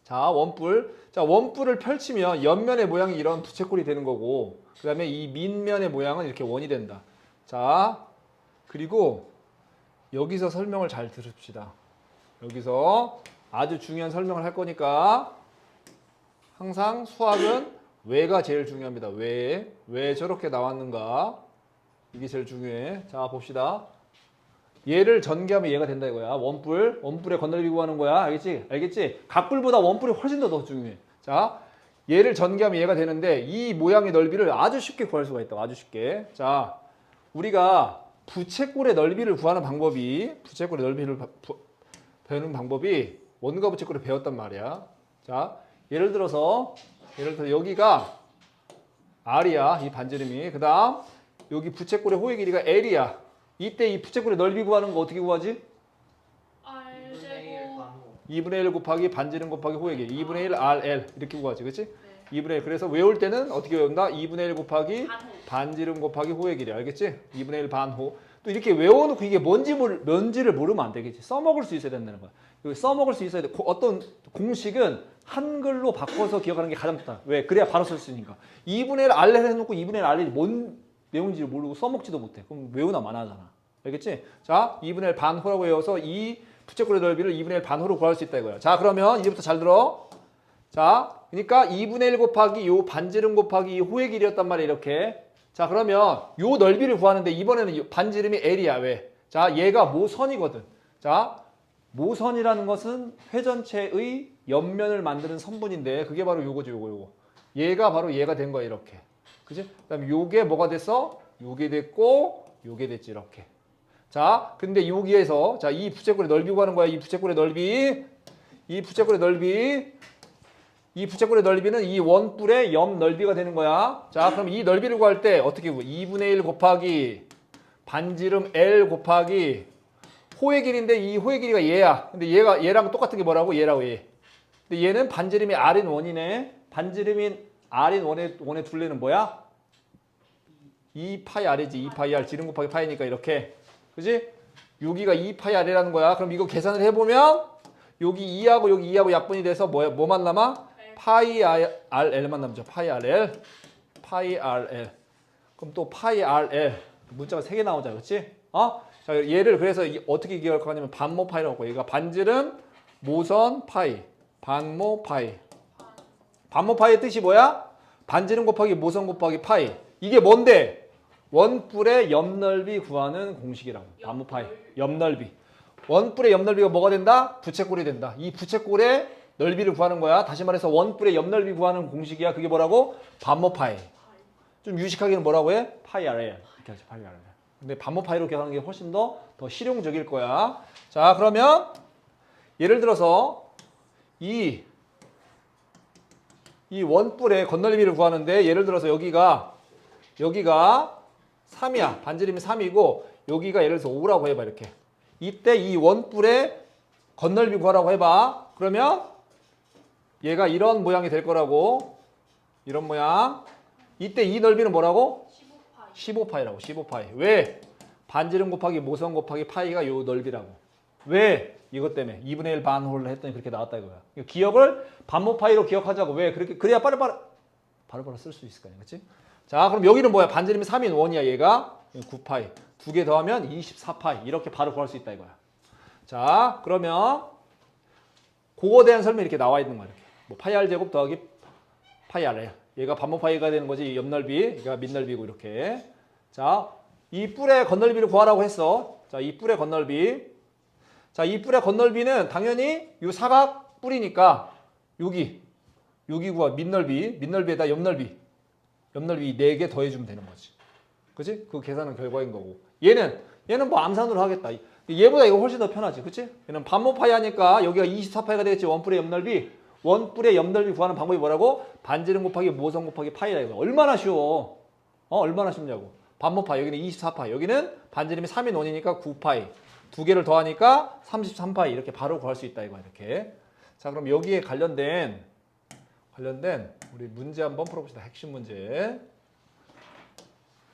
자, 원뿔을 펼치면 옆면의 모양이 이런 부채꼴이 되는 거고, 그 다음에 이 밑면의 모양은 이렇게 원이 된다. 자, 그리고 여기서 설명을 잘 들읍시다. 여기서 아주 중요한 설명을 할 거니까 항상 수학은 왜가 제일 중요합니다. 왜 저렇게 나왔는가? 이게 제일 중요해. 자, 봅시다. 얘를 전개하면 얘가 된다 이거야. 원뿔의 건널비 구하는 거야. 알겠지? 각뿔보다 원뿔이 훨씬 더 중요해. 자, 얘를 전개하면 얘가 되는데 이 모양의 넓이를 아주 쉽게 구할 수가 있다. 아주 쉽게. 자, 우리가 부채꼴의 넓이를 구하는 방법이 배우는 방법이 원과 부채꼴을 배웠단 말이야. 자, 예를 들어서 여기가 R이야. 이 반지름이. 그다음 여기 부채꼴의 호의 길이가 L이야. 이때 이 부채꼴의 넓이 구하는 거 어떻게 구하지? R제곱 2분의 1 곱하기 반지름 곱하기 호의 길이 2분의 1 RL 이렇게 구하지. 그렇지? 2분의 1. 그래서 외울 때는 어떻게 외운다? 2분의 1 곱하기 반호. 반지름 곱하기 호의 길이. 알겠지? 2분의 1 반호. 또 이렇게 외워놓고 이게 뭔지를 모르면 안 되겠지. 써먹을 수 있어야 된다는 거야. 여기 써먹을 수 있어야 돼. 어떤 공식은 한글로 바꿔서 기억하는 게 가장 좋다. 왜? 그래야 바로 쓸 수 있으니까. 2분의 1 RL 해놓고 2분의 1 RL이 뭔 내용인지를 모르고 써먹지도 못해. 그럼 외우나 마나하잖아. 알겠지? 자, 2분의 1 반호라고 외워서 이 부채꼴의 넓이를 2분의 1 반호로 구할 수 있다 이거야. 자, 그러면 이제부터 잘 들어. 자, 그러니까 2분의 1 곱하기 요 반지름 곱하기 이 호의 길이였단 말이야. 이렇게. 자, 그러면 요 넓이를 구하는데 이번에는 반지름이 L이야. 왜? 자, 얘가 모선이거든. 자, 모선이라는 것은 회전체의 옆면을 만드는 선분인데 그게 바로 요거죠. 요거. 얘가 바로 얘가 된 거야. 이렇게. 그치? 그 다음에 요게 뭐가 됐어? 요게 됐고 요게 됐지. 이렇게. 자, 근데 여기에서 자, 이 부채꼴의 넓이 구하는 거야. 이 부채꼴의 넓이는 이 원뿔의 옆 넓이가 되는 거야. 자, 그럼 이 넓이를 구할 때 어떻게 구해? 2분의 1 곱하기 반지름 L 곱하기 호의 길인데 이 호의 길이가 얘야. 근데 얘랑 똑같은 게 뭐라고? 얘라고 얘. 근데 얘는 반지름이 R인 원이네. 반지름인 R인 원의 둘레는 뭐야? 2파이 R이지. 2파이 R. 지름 곱하기 파이니까 이렇게. 그지? 여기가 2파이 R이라는 거야. 그럼 이거 계산을 해보면 여기 2하고 약분이 돼서 뭐만 남아? 파이 RL만 남죠. 파이 RL. 그럼 또 파이 RL 문자가 3개 나오잖아. 그렇지? 자, 얘를 그래서 어떻게 기억할 거냐면 반모 파이라고 하고 얘가 반지름 모선 파이, 반모 파이. 반모 파이의 뜻이 뭐야? 반지름 곱하기 모선 곱하기 파이. 이게 뭔데? 원뿔의 옆넓이 구하는 공식이라고. 반모 파이. 옆넓이. 원뿔의 옆넓이가 뭐가 된다? 부채꼴이 된다. 이 부채꼴의 넓이를 구하는 거야. 다시 말해서 원뿔의 옆넓이 구하는 공식이야. 그게 뭐라고? 반모 파이. 좀 유식하게는 뭐라고 해? 파이 RL. 이렇게 하지. 파이 RL. 근데 반모 파이로 기억하는 게 훨씬 더 실용적일 거야. 자, 그러면 예를 들어서 이 원뿔의 건널비를 구하는데 예를 들어서 여기가 3이야. 반지름이 3이고 여기가 예를 들어서 5라고 해봐. 이렇게. 이때 이 원뿔의 건널비 구하라고 해봐. 그러면 얘가 이런 모양이 될 거라고. 이런 모양. 이때 이 넓이는 뭐라고? 15파이라고. 15파이. 왜? 반지름 곱하기 모선 곱하기 파이가 요 넓이라고. 왜? 이것 때문에 2분의 1 반홀을 했더니 그렇게 나왔다 이거야. 기억을 반모 파이로 기억하자고. 왜? 그래야 바로바로 쓸 수 있을 거 아니야. 그렇지? 자, 그럼 여기는 뭐야? 반지름이 3인 원이야. 얘가 9파이. 두 개 더하면 24파이. 이렇게 바로 구할 수 있다 이거야. 자, 그러면 그거에 대한 설명이 이렇게 나와 있는 거야. 이렇게. 뭐 파이 R 제곱 더하기 파이 R야. 얘가 반모 파이가 되는 거지. 옆넓이. 얘가 밑넓이고 이렇게. 자, 이 뿔의 건널비를 구하라고 했어. 자, 이 뿔의 건널비. 자, 이 뿔의 건널비는 당연히 이 사각 뿔이니까 여기 구하 밑넓이에다 옆넓이 4개 더해주면 되는 거지. 그치? 그 계산은 결과인 거고. 얘는 뭐 암산으로 하겠다. 얘보다 이거 훨씬 더 편하지. 그치? 얘는 반모 파이 하니까 여기가 24파이가 되겠지. 원뿔의 옆넓이 구하는 방법이 뭐라고? 반지름 곱하기 모선 곱하기 파이라 이거. 얼마나 쉬워. 얼마나 쉽냐고. 반모 파이. 여기는 24파이. 여기는 반지름이 3인 원이니까 9파이. 두 개를 더하니까 33파이. 이렇게 바로 구할 수 있다 이거 이렇게. 자, 그럼 여기에 관련된 우리 문제 한번 풀어봅시다. 핵심 문제.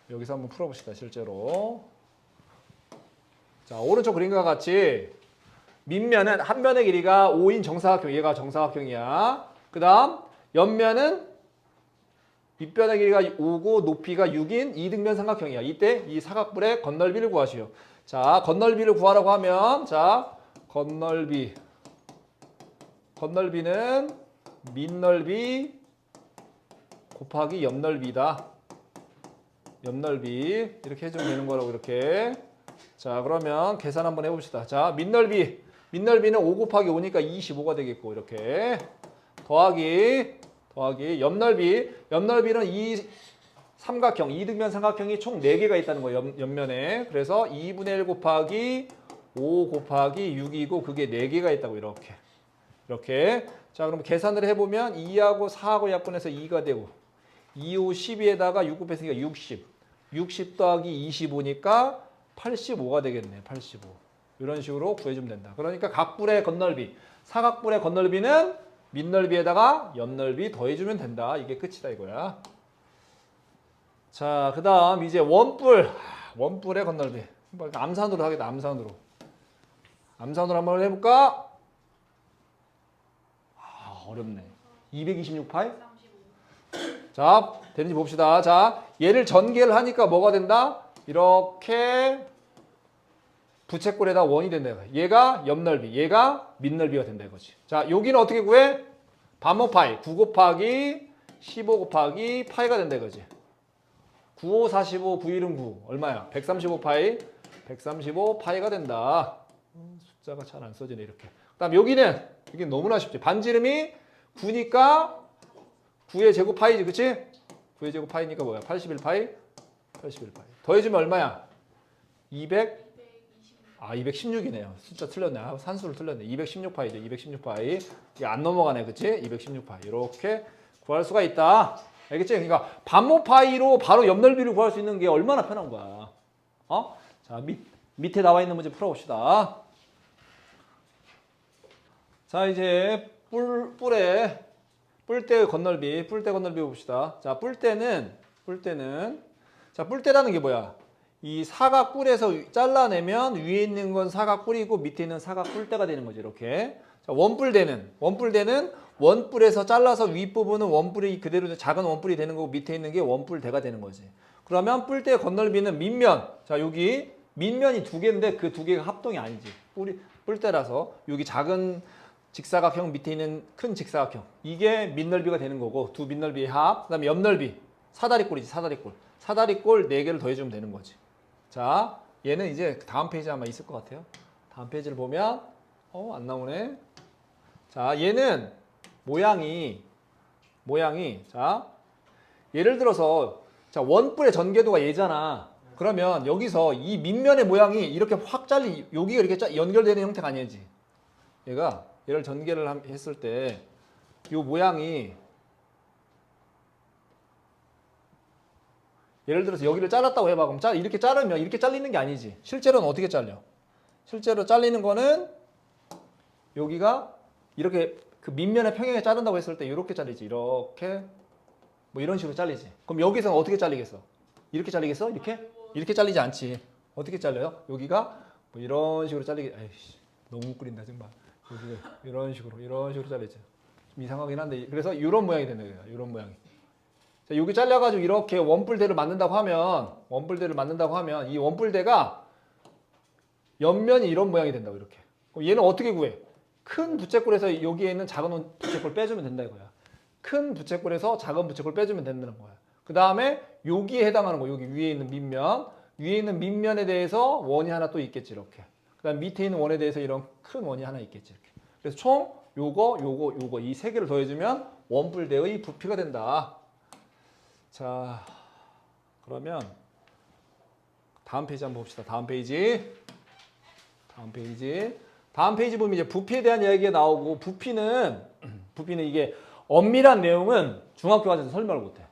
여기서 한번 풀어봅시다. 실제로. 자, 오른쪽 그림과 같이 밑면은 한 면의 길이가 5인 정사각형. 얘가 정사각형이야. 그 다음 옆면은 밑변의 길이가 5고 높이가 6인 이등변 삼각형이야. 이때 이 사각뿔의 건널비를 구하시오. 자, 건널비를 구하라고 하면 자, 건널비는 밑넓이 곱하기 옆넓이다. 옆넓이 이렇게 해주면 되는 거라고 이렇게. 자, 그러면 계산 한번 해봅시다. 자, 밑넓이는 5 곱하기 5니까 25가 되겠고 이렇게 더하기 옆넓이는 이 삼각형, 이등변 삼각형이 총 4개가 있다는 거예요. 옆면에. 그래서 2분의 1 곱하기 5 곱하기 6이고 그게 4개가 있다고 이렇게. 자, 그럼 계산을 해보면 2하고 4하고 약분해서 2가 되고 2, 5, 12에다가 6 곱했으니까 60 더하기 25니까 85가 되겠네. 85. 이런 식으로 구해주면 된다. 그러니까 각뿔의 건널비, 사각뿔의 건널비는 밑넓이에다가 옆넓이 더해주면 된다. 이게 끝이다 이거야. 자, 그 다음 이제 원뿔의 건널비. 암산으로 하겠다. 암산으로 한번 해볼까? 어렵네. 226파이? 자, 되는지 봅시다. 자, 얘를 전개를 하니까 뭐가 된다? 이렇게 부채꼴에다 원이 된다. 얘가 옆넓이, 얘가 밑넓이가 된다 이거지. 자, 여기는 어떻게 구해? 반모 파이. 9 곱하기 15 곱하기 파이가 된다 이거지. 9, 5, 45, 9, 1은 9. 얼마야? 135파이. 135파이가 된다. 숫자가 잘 안 써지네 이렇게. 그 다음 여기는 너무나 쉽지. 반지름이 9니까 9의 제곱 파이지. 그치? 9의 제곱 파이니까 뭐야? 81파이. 더해주면 얼마야? 216이네요. 숫자 틀렸네. 산수를 틀렸네. 216파이죠. 216파이. 이게 안 넘어가네. 그치? 216파이. 이렇게 구할 수가 있다. 알겠지? 그러니까 반모 파이로 바로 옆넓이를 구할 수 있는 게 얼마나 편한 거야. 자, 밑에 나와 있는 문제 풀어봅시다. 자, 이제 뿔대 건널비 봅시다. 자, 뿔대라는 게 뭐야? 이 사각 뿔에서 잘라내면 위에 있는 건 사각 뿔이고 밑에 있는 사각 뿔대가 되는 거지. 이렇게. 자, 원뿔대는 원뿔에서 잘라서 윗부분은 원뿔이 그대로 작은 원뿔이 되는 거고 밑에 있는 게 원뿔대가 되는 거지. 그러면 뿔대의 건널비는 밑면. 자, 여기 밑면이 두 개인데 그 두 개가 합동이 아니지. 뿔대라서 여기 작은 직사각형 밑에 있는 큰 직사각형. 이게 밑넓이가 되는 거고 두 밑넓이의 합. 그다음에 옆넓이. 사다리꼴이지, 사다리꼴. 사다리꼴 4개를 더해주면 되는 거지. 자, 얘는 이제 다음 페이지에 아마 있을 것 같아요. 다음 페이지를 보면 안 나오네. 자, 얘는 모양이 자, 예를 들어서 자, 원뿔의 전개도가 얘잖아. 그러면 여기서 이 밑면의 모양이 이렇게 확 여기가 이렇게 연결되는 형태가 아니지. 얘가 얘를 전개를 했을 때 이 모양이 예를 들어서 여기를 잘랐다고 해봐. 그럼 이렇게 자르면 이렇게 잘리는 게 아니지. 실제로는 어떻게 잘려? 실제로 잘리는 거는 여기가 이렇게 그 밑면의 평행에 자른다고 했을 때 이렇게 잘리지. 이렇게 뭐 이런 식으로 잘리지. 그럼 여기서는 어떻게 잘리겠어? 이렇게 잘리겠어? 이렇게? 이렇게 잘리지 않지. 어떻게 잘려요? 여기가 뭐 이런 식으로 잘리게. 아이씨, 너무 끓인다 정말. 여기가 이런 식으로 잘리지. 좀 이상하긴 한데 그래서 이런 모양이 된다. 이런 모양이. 자, 여기 잘려가지고 이렇게 원뿔대를 만든다고 하면 이 원뿔대가 옆면이 이런 모양이 된다고 이렇게. 그럼 얘는 어떻게 구해? 큰 부채꼴에서 여기에 있는 작은 부채꼴 빼주면 된다 이거야. 큰 부채꼴에서 작은 부채꼴 빼주면 된다는 거야. 그 다음에 여기에 해당하는 거, 여기 위에 있는 밑면, 위에 있는 밑면에 대해서 원이 하나 또 있겠지 이렇게. 그 다음 밑에 있는 원에 대해서 이런 큰 원이 하나 있겠지 이렇게. 그래서 총 요거 이 세 개를 더해주면 원뿔대의 부피가 된다. 자, 그러면 다음 페이지 한번 봅시다. 다음 페이지 보면 이제 부피에 대한 이야기가 나오고 부피는 이게 엄밀한 내용은 중학교 과정에서 설명을 못해.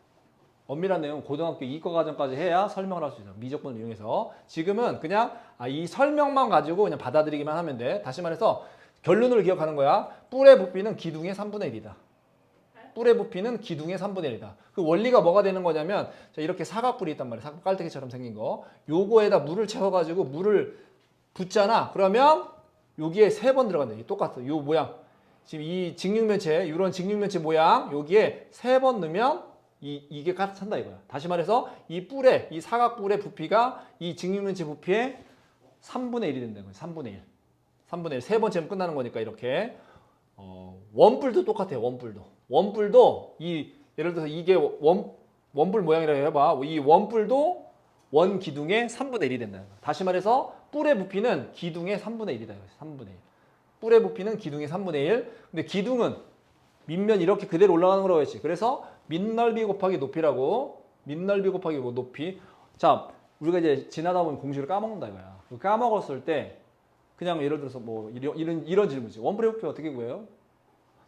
엄밀한 내용은 고등학교 이과 과정까지 해야 설명을 할 수 있어. 미적분을 이용해서. 지금은 그냥 이 설명만 가지고 그냥 받아들이기만 하면 돼. 다시 말해서 결론을 기억하는 거야. 뿔의 부피는 기둥의 3분의 1이다. 뿔의 부피는 기둥의 3분의 1이다. 그 원리가 뭐가 되는 거냐면 자, 이렇게 사각뿔이 있단 말이야. 사각 깔때기처럼 생긴 거. 요거에다 물을 채워가지고 물을 붓잖아. 그러면 여기에 3번 들어간다. 이게 똑같아. 요 모양. 지금 이 직육면체, 이런 직육면체 모양 여기에 3번 넣으면 이게 가득 찬다 이거야. 다시 말해서 이 사각뿔의 부피가 이 직육면체 부피의 3분의 1이 된다는 거야. 3분의 1. 3분의 1. 3번째면 끝나는 거니까 이렇게. 원뿔도 똑같아요. 원뿔도 예를 들어서 이게 원뿔 모양이라고 해봐. 이 원뿔도 원 기둥의 3분의 1이 된다. 다시 말해서 뿔의 부피는 기둥의 3분의 1이다. 3분의 1. 뿔의 부피는 기둥의 3분의 1. 근데 기둥은 밑면 이렇게 그대로 올라가는 거라고 했지. 그래서 밑넓이 곱하기 높이라고. 밑넓이 곱하기 높이. 자, 우리가 이제 지나다 보면 공식을 까먹는다 이거야. 까먹었을 때 그냥 예를 들어서 뭐 이런 질문이지. 원뿔의 부피 어떻게 구해요?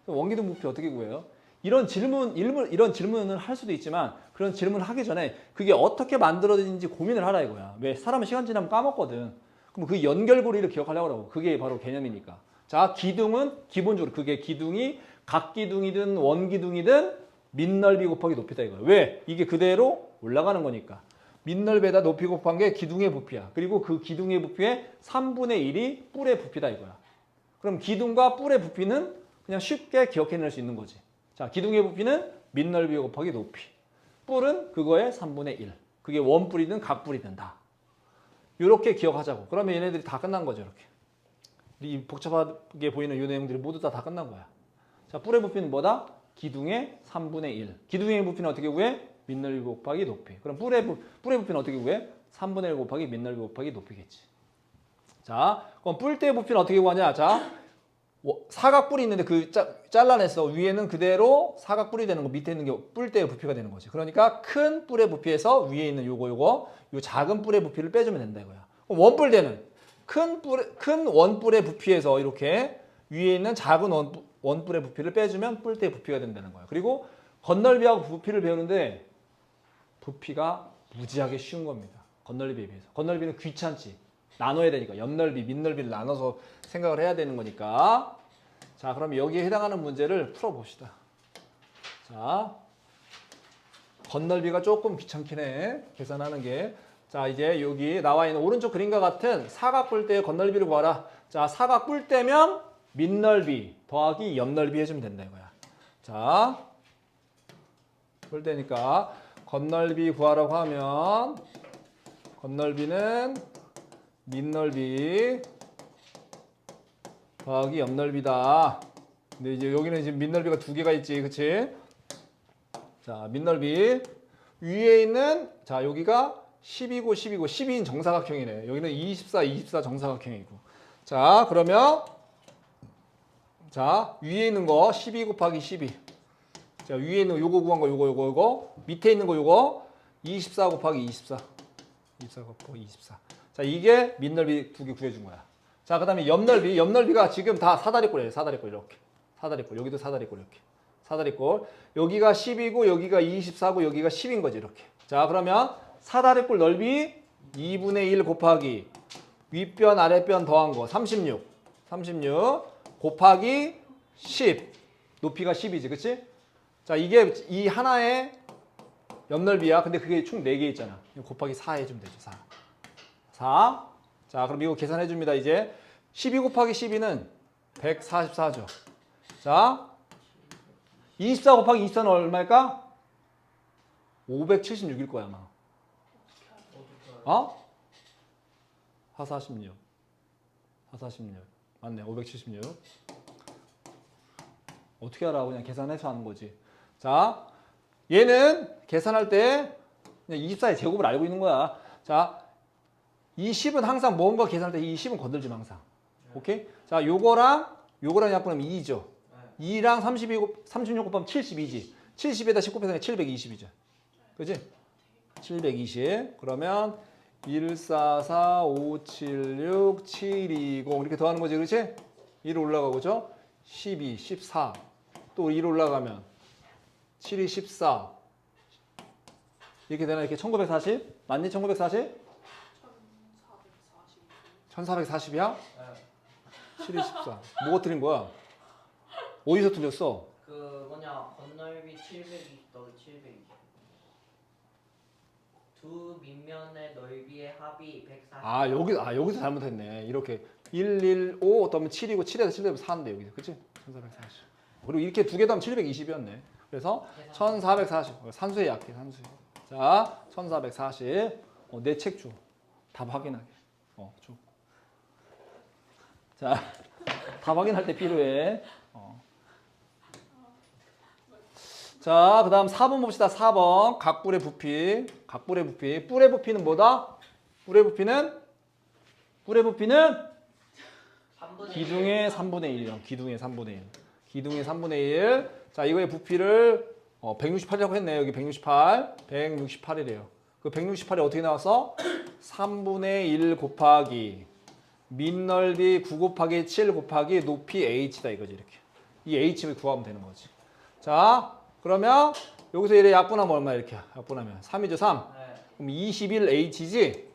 원기둥 부피 어떻게 구해요? 이런 질문을 할 수도 있지만 그런 질문을 하기 전에 그게 어떻게 만들어지는지 고민을 하라 이거야. 왜? 사람은 시간 지나면 까먹거든. 그럼 그 연결고리를 기억하려고 하라고. 그게 바로 개념이니까. 자, 기둥은 기본적으로 그게 기둥이 각기둥이든 원기둥이든 밑넓이 곱하기 높이다 이거야. 왜? 이게 그대로 올라가는 거니까. 밑넓이에다 높이 곱한 게 기둥의 부피야. 그리고 그 기둥의 부피의 3분의 1이 뿔의 부피다 이거야. 그럼 기둥과 뿔의 부피는 그냥 쉽게 기억해낼 수 있는 거지. 자, 기둥의 부피는 밑넓이 곱하기 높이. 뿔은 그거의 3분의 1. 그게 원뿔이든 각뿔이든 다. 이렇게 기억하자고. 그러면 얘네들이 다 끝난 거죠. 이렇게. 이 복잡하게 보이는 이 내용들이 모두 다 끝난 거야. 자, 뿔의 부피는 뭐다? 기둥의 3분의 1. 기둥의 부피는 어떻게 구해? 밑넓이 곱하기 높이. 그럼 뿔의 부피는 어떻게 구해? 3분의 1 곱하기 밑넓이 곱하기 높이겠지. 자, 그럼 뿔대의 부피는 어떻게 구하냐? 자, 사각뿔이 있는데 그 잘라냈어. 위에는 그대로 사각뿔이 되는 거, 밑에 있는 게 뿔대의 부피가 되는 거지. 그러니까 큰 뿔의 부피에서 위에 있는 요 작은 뿔의 부피를 빼주면 된다 이거야. 그럼 원뿔대는 큰 원뿔의 부피에서 이렇게 위에 있는 작은 원뿔의 부피를 빼주면 뿔대의 부피가 된다는 거야. 그리고 건널비하고 부피를 배우는데 부피가 무지하게 쉬운 겁니다. 건널비에 비해서. 건널비는 귀찮지. 나눠야 되니까 옆넓이, 밑넓이를 나눠서 생각을 해야 되는 거니까. 자, 그럼 여기에 해당하는 문제를 풀어봅시다. 자, 건널비가 조금 귀찮긴 해. 계산하는 게. 자, 이제 여기 나와 있는 오른쪽 그림과 같은 사각뿔대의 건널비를 구하라. 자, 사각뿔대면 밑넓이 더하기 옆넓이 해주면 된다 이거야. 자, 뿔대니까 건널비 구하라고 하면 건널비는 밑넓이 더하기 옆넓이다. 근데 이제 여기는 지금 밑넓이가 두 개가 있지, 그치? 자, 밑넓이 위에 있는 자 여기가 10이고 10이고 12인 정사각형이네. 여기는 24, 24 정사각형이고. 자, 그러면 자 위에 있는 거 12 곱하기 12. 자 위에 있는 거 요거 구한 거 요거 밑에 있는 거 요거 24 곱하기 24. 24 곱하기 24. 자 이게 밑넓이 두 개 구해준 거야. 자 그다음에 옆넓이가 지금 다 사다리꼴이에요. 사다리꼴 이렇게. 사다리꼴 여기도 사다리꼴 이렇게. 사다리꼴 여기가 10이고 여기가 24고 여기가 10인 거지 이렇게. 자 그러면 사다리꼴 넓이 2분의 1 곱하기 윗변 아랫변 더한 거 36 곱하기 10 높이가 10이지 그치? 자 이게 이 하나의 옆넓이야. 근데 그게 총 4개 있잖아. 곱하기 4 해주면 되죠. 4. 자 그럼 이거 계산해 줍니다. 이제 12 곱하기 12는 144죠. 자 24 곱하기 24는 얼마일까? 576일 거야 아마. 어? 446 맞네. 576 어떻게 알아? 그냥 계산해서 하는 거지. 자 얘는 계산할 때 그냥 24의 제곱을 알고 있는 거야. 자 이 10은 항상 뭔가 계산할 때 이 10은 건들지 마 항상. 오케이? 자 요거랑 약분하면 2죠. 2랑 36 곱하면 72지. 70에다 10 곱해서 720이죠. 그지? 720. 그러면 144, 576, 720 이렇게 더하는 거지. 그렇지? 1 올라가고 그죠? 12, 14. 또 1 올라가면 7이 14. 이렇게 되나? 이렇게 1940? 맞니? 1940? 1440이야? 7이 14. 뭐가 틀린 거야? 어디서 틀렸어? 그 뭐냐 건널비 720 더하기 720 두 밑면의 넓이의 합이 140 여기서 잘못했네. 이렇게 115 더하면 7이고 7에서 7 더하면 4인데 여기서 그치? 1440. 그리고 이렇게 두 개 더하면 720이었네. 그래서 1440. 산수에 약해 산수에. 자 1440. 내 책 줘. 답 확인하게. 줘. 자, 답 확인할 때 필요해. 자, 그 다음 4번 봅시다. 4번. 각불의 부피. 각불의 부피. 뿔의 부피는 뭐다? 뿔의 부피는 기둥의 3분의 1이요. 기둥의 3분의 1. 기둥의 3분의 1. 자, 이거의 부피를 168이라고 했네요. 여기 168. 168이래요. 그 168이 어떻게 나왔어? 3분의 1 곱하기 밑넓이 9 곱하기 7 곱하기 높이 h다 이거지 이렇게. 이 h를 구하면 되는 거지. 자, 그러면 여기서 이래 약분하면 얼마 이렇게 약분하면 3이죠 3. 네. 그럼 21h지? 네.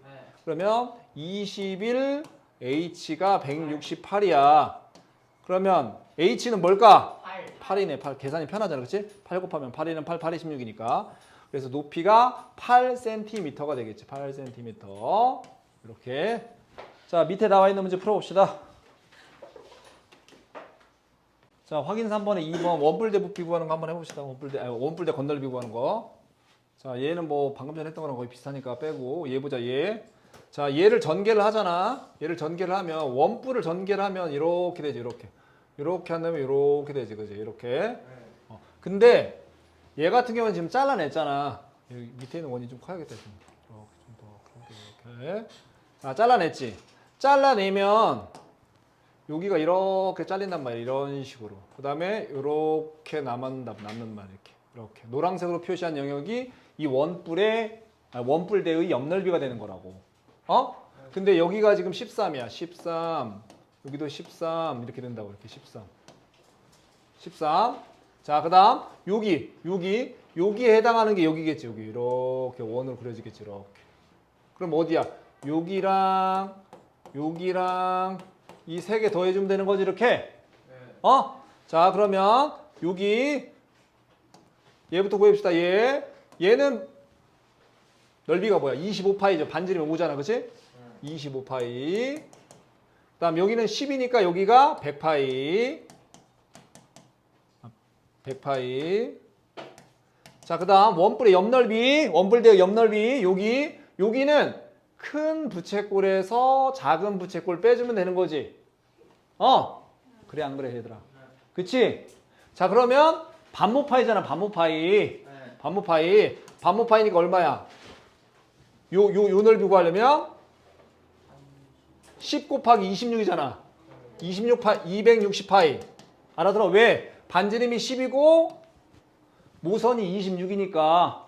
그러면 21h가 168이야. 그러면 h는 뭘까? 8이네. 8. 계산이 편하잖아. 그렇지? 8 곱하면 8이는 8, 8이 16이니까. 그래서 높이가 8cm가 되겠지. 8cm. 이렇게. 자, 밑에 나와 있는 문제 풀어봅시다. 자, 확인 3번에 2번 원뿔대 부피 구하는 거 한번 해봅시다. 원뿔대 건널비 구하는 거. 자, 얘는 뭐 방금 전에 했던 거랑 거의 비슷하니까 빼고 얘 보자, 얘. 자, 얘를 전개를 하잖아. 얘를 전개를 하면 원뿔을 전개를 하면 이렇게 되지, 이렇게. 이렇게 한다면 이렇게 되지, 그지? 이렇게. 근데 얘 같은 경우는 지금 잘라냈잖아. 여기 밑에 있는 원이 좀 커야겠다. 좀 더 이렇게. 자, 잘라냈지. 잘라내면 여기가 이렇게 잘린단 말이야. 이런 식으로. 그 다음에 이렇게 남는 말 이렇게 노란색으로 표시한 영역이 이 원뿔대의 옆넓이가 되는 거라고. 근데 여기가 지금 13이야. 13. 여기도 13 이렇게 된다고. 이렇게 13. 자, 그 다음 여기에 해당하는 게 여기겠지. 여기 이렇게 원으로 그려지겠지. 이렇게. 그럼 어디야? 여기랑 이 세 개 더해주면 되는 거지 이렇게. 네. 자, 그러면 여기 얘부터 구해봅시다. 얘는 넓이가 뭐야? 25파이죠. 반지르면 5잖아. 그치? 25파이. 그 다음 여기는 10이니까 여기가 100파이. 자, 그 다음 원뿔의 옆넓이, 원뿔 대의 옆넓이, 여기는 큰 부채꼴에서 작은 부채꼴 빼주면 되는 거지. 그래, 안 그래, 얘들아? 그치? 자, 그러면 반모파이잖아, 반모파이. 반모파이니까 얼마야? 요 넓이 구하려면 10 곱하기 26이잖아. 260파이. 알아들어? 왜? 반지름이 10이고 모선이 26이니까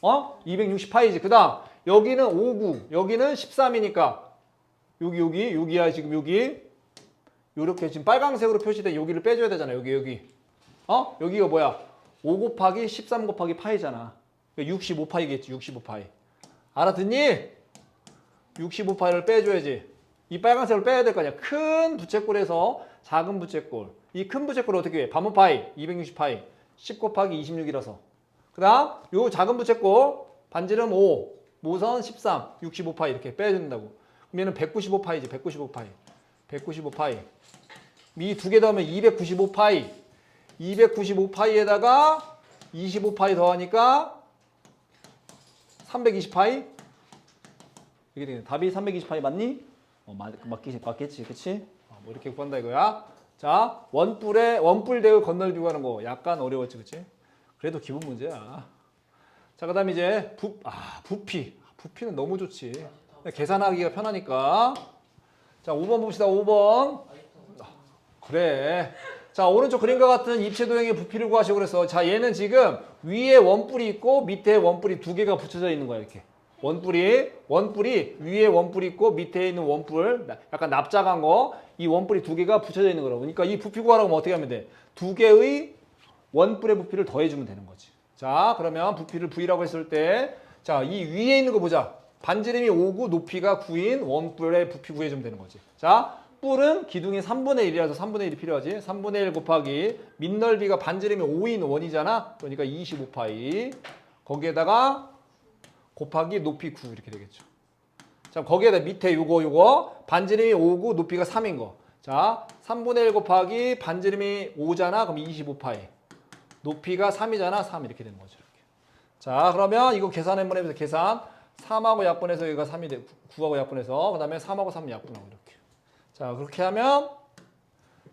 260파이지. 그 다음 여기는 59, 여기는 13이니까 여기야 지금 여기. 요렇게 지금 빨강색으로 표시된 여기를 빼줘야 되잖아. 여기. 여기가 뭐야? 5 곱하기 13 곱하기 파이잖아. 65파이겠지. 65파이. 알아듣니? 65파이를 빼줘야지. 이 빨간색을 빼야 될 거 아니야. 큰 부채꼴에서 작은 부채꼴. 이 큰 부채꼴을 어떻게 해? 반모파이 260파이 10 곱하기 26이라서. 그 다음 요 작은 부채꼴 반지름 5 모선 13 65파이 이렇게 빼준다고. 그럼 얘는 195파이지. 195파이 이 두 개 더하면 295파이 295파이에다가 25파이 더하니까 320파이 이게 되네. 답이 320파이 맞니? 맞겠지, 그치? 뭐 이렇게 구한다 이거야. 자, 원뿔 대의 건널비 구하는 거 약간 어려웠지, 그치? 그래도 기본 문제야. 자, 그 다음에 이제 부피는 너무 좋지. 계산하기가 편하니까. 자, 5번 봅시다. 5번. 그래. 자, 오른쪽 그림과 같은 입체 도형의 부피를 구하시고 그래서 자, 얘는 지금 위에 원뿔이 있고 밑에 원뿔이 두 개가 붙여져 있는 거야, 이렇게. 원뿔이 위에 원뿔이 있고 밑에 있는 원뿔, 약간 납작한 거, 이 원뿔이 두 개가 붙여져 있는 거라고. 그러니까 이 부피 구하라고 하면 어떻게 하면 돼? 두 개의 원뿔의 부피를 더해주면 되는 거지. 자, 그러면 부피를 V라고 했을 때, 자, 이 위에 있는 거 보자. 반지름이 5고 높이가 9인 원뿔의 부피 구해주면 되는 거지. 자, 뿔은 기둥이 3분의 1이라서 3분의 1이 필요하지. 3분의 1 곱하기 밑넓이가 반지름이 5인 원이잖아. 그러니까 25파이. 거기에다가 곱하기 높이 9 이렇게 되겠죠. 자, 거기에다 밑에 요거 반지름이 5고 높이가 3인 거. 자, 3분의 1 곱하기 반지름이 5잖아. 그럼 25파이. 높이가 3이잖아. 3 이렇게 되는 거죠. 이렇게. 자, 그러면 이거 계산 한번 해보세요. 계산. 3하고 약분해서 여기가 3이 돼. 9하고 약분해서 그 다음에 3하고 3 약분하고 이렇게. 자, 그렇게 하면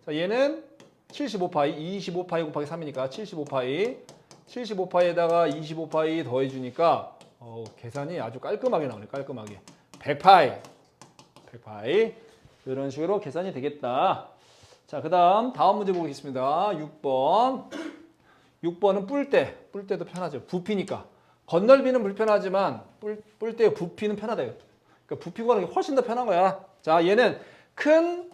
자, 얘는 75파이 25파이 곱하기 3이니까 75파이에다가 25파이 더해주니까 계산이 아주 깔끔하게 나오네. 깔끔하게 100파이 이런 식으로 계산이 되겠다. 자, 그 다음 문제 보겠습니다. 6번은 뿔때도 편하죠. 부피니까 건널비는 불편하지만 뿔때의 부피는 편하다. 그러니까 부피 구하는 게 훨씬 더 편한 거야. 자, 얘는 큰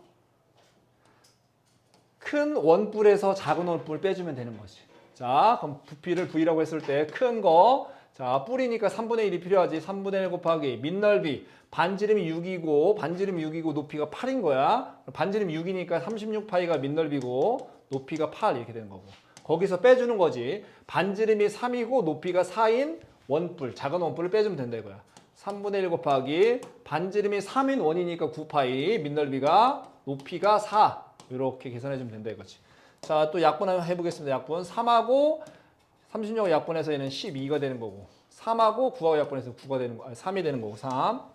원뿔에서 작은 원뿔 빼주면 되는 거지. 자, 그럼 부피를 V라고 했을 때 큰 거, 자, 뿔이니까 3분의 1이 필요하지. 3분의 1 곱하기 밑넓이 반지름이 6이고 높이가 8인 거야. 반지름이 6이니까 36파이가 밑넓이고 높이가 8 이렇게 되는 거고. 거기서 빼주는 거지. 반지름이 3이고 높이가 4인 원뿔, 작은 원뿔을 빼주면 된다 이거야. 3분의 1 곱하기 반지름이 3인 원이니까 9파이, 밑넓이가 높이가 4 이렇게 계산해주면 된다 이거지. 자, 또 약분 한번 해보겠습니다. 약분 3하고 36하고 약분해서 얘는 12가 되는 거고 3하고 9하고 약분해서 9가 되는 거, 3이 되는 거고 3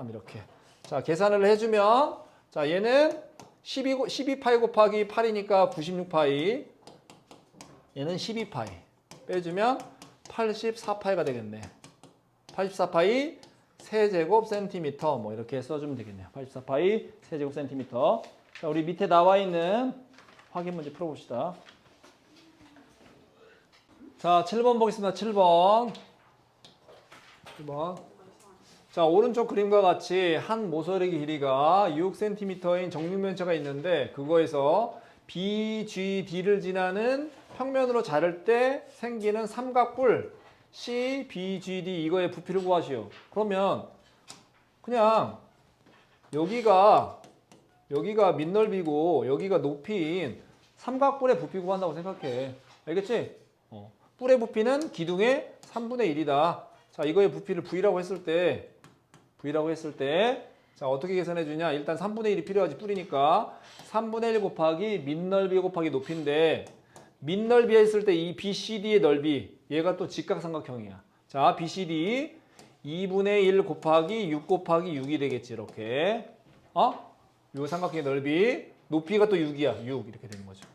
이렇게. 자, 계산을 해주면 자, 얘는 12파이 곱하기 8이니까 96파이, 얘는 12파이 빼주면 84파이가 되겠네. 84파이 세제곱 센티미터 뭐 이렇게 써주면 되겠네요. 84파이 세제곱 센티미터. 자, 우리 밑에 나와 있는 확인 문제 풀어봅시다. 자, 7번 보겠습니다. 7번. 자, 오른쪽 그림과 같이 한 모서리 길이가 6cm인 정육면체가 있는데 그거에서 BGD를 지나는 평면으로 자를 때 생기는 삼각뿔 CBGD 이거의 부피를 구하시오. 그러면 그냥 여기가 밑넓이고 여기가 높이인 삼각뿔의 부피 구한다고 생각해. 알겠지? 뿔의 부피는 기둥의 3분의 1이다. 자, 이거의 부피를 V라고 했을 때 자, 어떻게 계산해 주냐? 일단 3분의 1이 필요하지. 뿔이니까 3분의 1 곱하기 밑넓이 곱하기 높이인데 밑넓이에 있을 때 이 BCD의 넓이 얘가 또 직각삼각형이야. 자, BCD 2분의 1 곱하기 6 곱하기 6이 되겠지. 이렇게. 요 삼각형의 넓이 높이가 또 6이야. 6 이렇게 되는 거죠.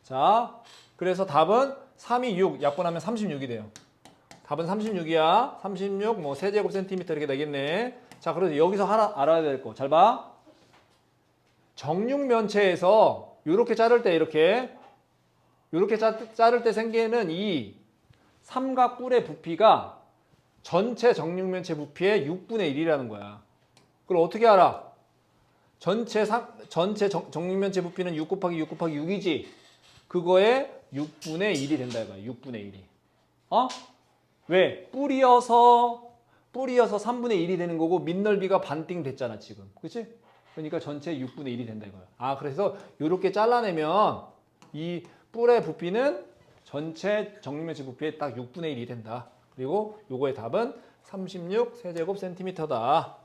자, 그래서 답은 3이 6 약분하면 36이 돼요. 답은 36이야. 36 뭐 세제곱 센티미터 이렇게 되겠네. 자, 그래서 여기서 하나 알아야 될 거. 잘 봐. 정육면체에서 이렇게 자를 때 이렇게 자를 때 생기는 이 삼각뿔의 부피가 전체 정육면체 부피의 6분의 1이라는 거야. 그걸 어떻게 알아? 전체 정육면체 부피는 6 곱하기 6 곱하기 6이지. 그거의 6분의 1이 된다 이거야. 6분의 1이. 왜? 뿌리여서 3분의 1이 되는 거고 밑넓이가 반띵 됐잖아 지금. 그치? 그러니까 전체 6분의 1이 된다 이거야. 그래서 이렇게 잘라내면 이 뿔의 부피는 전체 정육면체 부피의 딱 6분의 1이 된다. 그리고 요거의 답은 36 세제곱 센티미터다.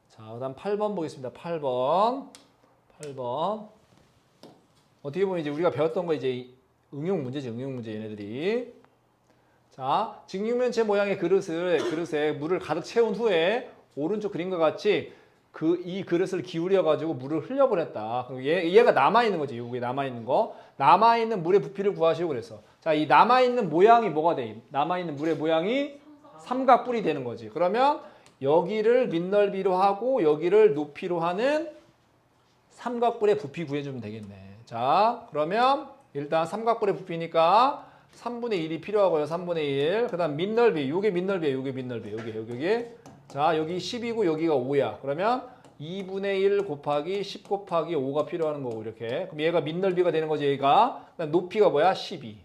자, 그다음 8번 보겠습니다. 8번. 어떻게 보면 이제 우리가 배웠던 거 이제 응용 문제지, 응용 문제 얘네들이. 자, 직육면체 모양의 그릇에 물을 가득 채운 후에 오른쪽 그림과 같이 이 그릇을 기울여 가지고 물을 흘려보냈다. 그럼 얘가 남아 있는 거지. 여기 남아 있는 거. 남아 있는 물의 부피를 구하시오 그랬어. 자, 이 남아 있는 모양이 뭐가 돼? 남아 있는 물의 모양이 삼각뿔이 되는 거지. 그러면 여기를 밑넓이로 하고 여기를 높이로 하는 삼각뿔의 부피 구해주면 되겠네. 자, 그러면 일단 삼각뿔의 부피니까 3분의 1이 필요하고요. 3분의 1. 그 다음 밑넓이. 요게 밑넓이에요. 요게 밑넓이. 여기. 자, 여기 10이고 여기가 5야. 그러면 2분의 1 곱하기 10 곱하기 5가 필요한 거고 이렇게. 그럼 얘가 밑넓이가 되는 거지 얘가. 그다음 높이가 뭐야? 12.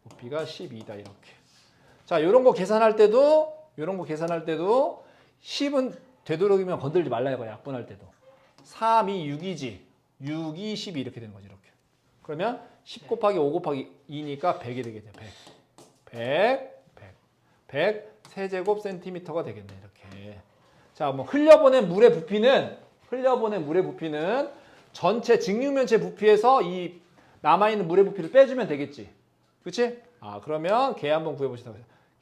높이가 12다 이렇게. 자, 요런 거 계산할 때도 10은 되도록이면 건들지 말라 이거야. 약분할 때도. 3이 6이지. 6이 12 이렇게 되는 거지 이렇게. 그러면 10 곱하기 5 곱하기 2니까 100이 되겠네. 100 세제곱 센티미터가 되겠네 이렇게. 자, 뭐 흘려보낸 물의 부피는 전체 직육면체 부피에서 이 남아있는 물의 부피를 빼주면 되겠지. 그치? 그러면 걔 한번 구해봅시다.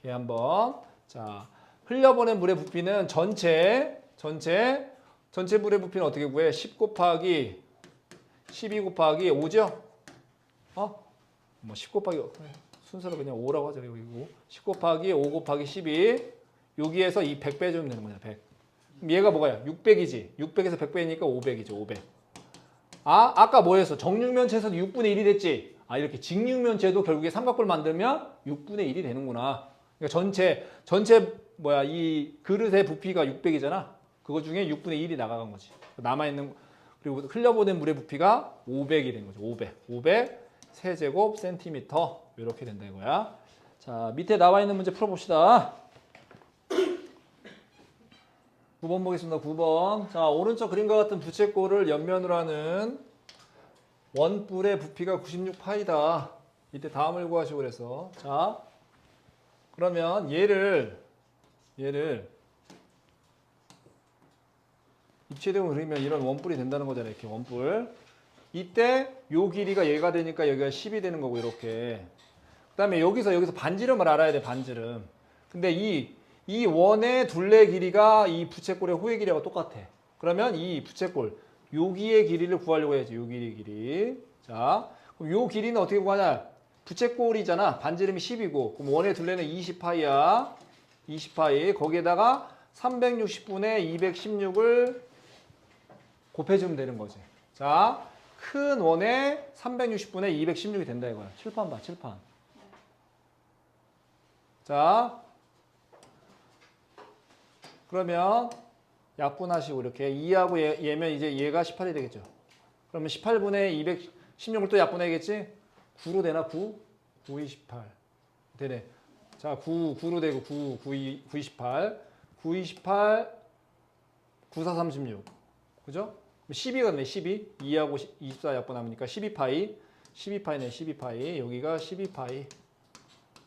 걔 한번. 자, 흘려보낸 물의 부피는 전체 물의 부피는 어떻게 구해? 10 곱하기 12 곱하기 5죠? 뭐 10 곱하기 순서로 그냥 5라고 하죠. 여기고 10 곱하기 5 곱하기 12 여기에서 이 100 빼주면 되는 거야. 100. 그럼 얘가 뭐야? 600이지. 600에서 100 빼니까 500이죠. 500. 아까 뭐였어? 정육면체에서도 6분의 1이 됐지. 이렇게 직육면체도 결국에 삼각뿔 만들면 6분의 1이 되는구나. 그러니까 전체 이 그릇의 부피가 600이잖아. 그거 중에 6분의 1이 나가간 거지. 남아있는 그리고 흘려보낸 물의 부피가 500이 된 거죠. 500 세제곱 센티미터 이렇게 된다 이거야. 자, 밑에 나와 있는 문제 풀어봅시다. 9번 보겠습니다. 9번. 자, 오른쪽 그림과 같은 부채꼴을 옆면으로 하는 원뿔의 부피가 96파이다. 이때 다음을 구하시고 그래서 자, 그러면 얘를 입체대공 그리면 이런 원뿔이 된다는 거잖아요. 이렇게 원뿔. 이때 요 길이가 얘가 되니까 여기가 10이 되는 거고 이렇게. 그다음에 여기서 반지름을 알아야 돼. 반지름. 근데 이 원의 둘레 길이가 이 부채꼴의 호의 길이하고 똑같아. 그러면 이 부채꼴 여기의 길이를 구하려고 해야지. 요 길이. 자, 그럼 요 길이는 어떻게 구하냐? 부채꼴이잖아. 반지름이 10이고 그럼 원의 둘레는 20파이야. 20파이. 거기에다가 360분의 216을 곱해주면 되는 거지. 자, 큰 원에 360분의 216이 된다 이거야. 칠판 봐, 칠판. 자, 그러면 약분하시고 이렇게 2하고 얘면 이제 얘가 18이 되겠죠. 그러면 18분의 216을 또 약분해야겠지? 9로 되나? 9? 9, 28. 되네. 자, 9로 되고 9, 28. 9, 28, 9, 4, 36. 그죠? 12가 되네, 12. 2하고 24 약분하니까 12파이. 12파이네, 12파이. 여기가 12파이.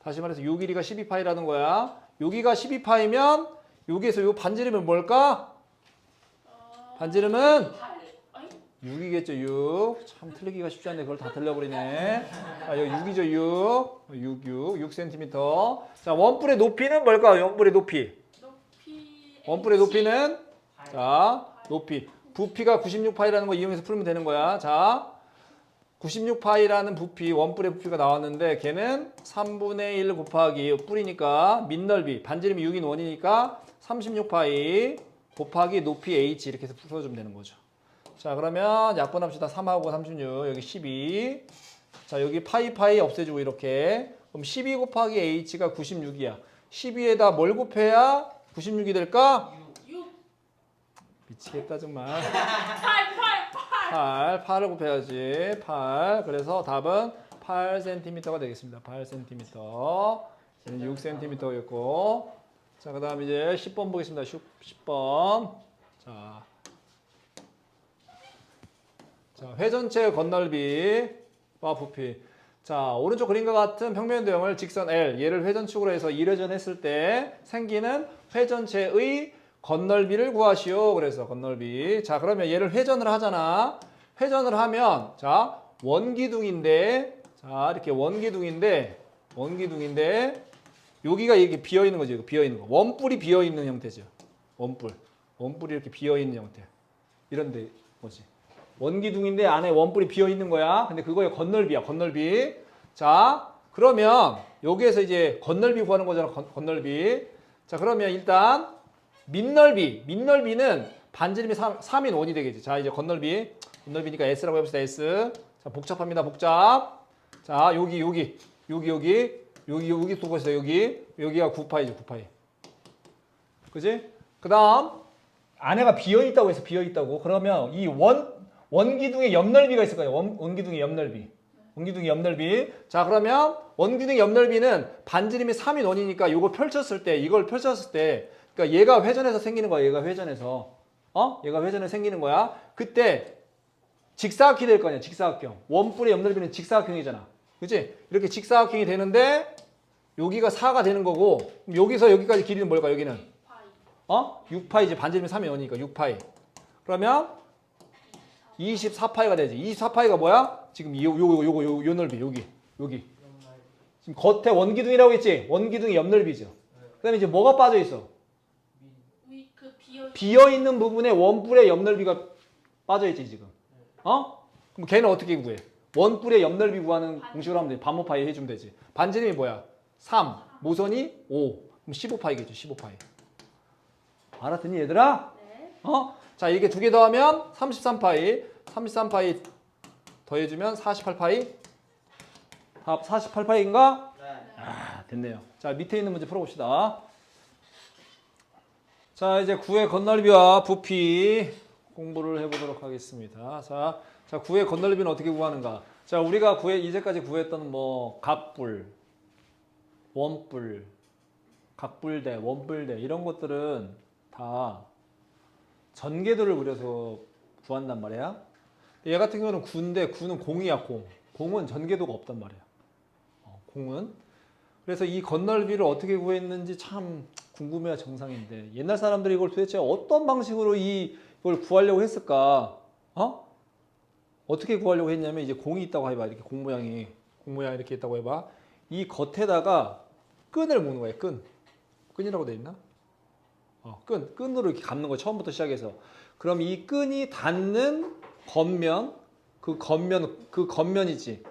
다시 말해서 요 길이가 12파이라는 거야. 여기가 12파이면 여기에서 요 반지름은 뭘까? 반지름은 6이겠죠, 6. 참 틀리기가 쉽지 않네. 그걸 다 틀려버리네. 아, 여기 6이죠, 6. 6cm. 자, 원뿔의 높이는 뭘까요? 원뿔의 높이. 높이 원뿔의 높이는 자, 높이. 부피가 96파이라는 거 이용해서 풀면 되는 거야. 자, 96파이라는 부피, 원뿔의 부피가 나왔는데 걔는 3분의 1 곱하기 뿔이니까 밑넓이, 반지름이 6인 원이니까 36파이 곱하기 높이 h 이렇게 해서 풀어주면 되는 거죠. 자, 그러면 약분합시다. 3하고 36, 여기 12. 자, 여기 파이 없애주고 이렇게. 그럼 12 곱하기 h가 96이야. 12에다 뭘 곱해야 96이 될까? 6 미치겠다 정말. 8 8을 곱해야지. 8. 그래서 답은 8cm가 되겠습니다. 8cm. 6cm겠고. 자, 그 다음 이제 10번 보겠습니다. 10번. 자, 회전체 건널비와 부피. 자, 오른쪽 그림과 같은 평면 도형을 직선 L, 얘를 회전축으로 해서 1회전 했을 때 생기는 회전체의 건널비를 구하시오. 그래서 건널비. 자, 그러면 얘를 회전을 하잖아. 회전을 하면 자, 원기둥인데 자, 이렇게 원기둥인데 여기가 이렇게 비어 있는 거죠. 비어 있는 거. 원뿔이 비어 있는 형태죠. 원뿔이 이렇게 비어 있는 형태. 이런데 뭐지? 원기둥인데 안에 원뿔이 비어 있는 거야. 근데 그거의 건널비야. 건널비. 자, 그러면 여기에서 이제 건널비 구하는 거잖아. 건널비. 자, 그러면 일단 밑넓이는 반지름이 3인 원이 되겠지. 자, 이제 건널비니까 S라고 해봅시다. S. 자, 복잡합니다. 복잡. 자, 여기 쏘고 있어요. 여기가 9파이죠. 9파이. 그지? 그 다음 안에가 비어있다고 해서 비어있다고. 그러면 이 원기둥의 옆넓이가 있을 거예요. 원기둥의 옆넓이. 자, 그러면 원기둥의 옆넓이는 반지름이 3인 원이니까 이걸 펼쳤을 때 그러니까 얘가 회전해서 생기는 거야. 얘가 회전해서 생기는 거야. 그때 직사각형이 될 거 아니야. 직사각형. 원뿔의 옆넓이는 직사각형이잖아. 그치? 이렇게 직사각형이 되는데 여기가 4가 되는 거고, 그럼 여기서 여기까지 길이는 뭘까? 여기는 6파이지. 반지름이 3이 원이니까 6파이. 그러면 24파이가 되지. 24파이가 뭐야? 지금 요 넓이 여기. 지금 겉에 원기둥이라고 했지? 원기둥의 옆넓이죠. 그 다음에 이제 뭐가 빠져 있어? 그 비어 있는 부분에 원뿔의 옆넓이가 빠져 있지 지금. 그럼 걔는 어떻게 구해? 원뿔의 옆넓이 구하는 공식으로 하면 돼. 반모파이 해주면 되지. 반지름이 뭐야? 3. 모선이 5. 그럼 15파이겠죠. 15파이. 알았더니 얘들아? 네. 자, 이게 두 개 더하면 33파이. 33파이 더해주면 48파이. 답 48파이인가? 네. 아, 됐네요. 자, 밑에 있는 문제 풀어봅시다. 자, 이제 구의 건널비와 부피 공부를 해보도록 하겠습니다. 자, 구의 건널비는 어떻게 구하는가? 자, 우리가 이제까지 구했던 뭐 각불, 원뿔, 각불대, 원뿔대 이런 것들은 다 전개도를 그려서 구한단 말이야. 얘 같은 경우는 구인데 구는 공이야. 공은 전개도가 없단 말이야. 공은. 그래서 이 건널비를 어떻게 구했는지 참 궁금해야 정상인데 옛날 사람들이 이걸 도대체 어떤 방식으로 이걸 구하려고 했을까? 어떻게 구하려고 했냐면 이제 공이 있다고 해봐. 이렇게 공 모양이 이렇게 있다고 해봐. 이 겉에다가 끈을 묶는 거야. 끈이라고 돼 있나? 끈으로 이렇게 감는 거야. 처음부터 시작해서. 그럼 이 끈이 닿는 겉면, 그 겉면이지.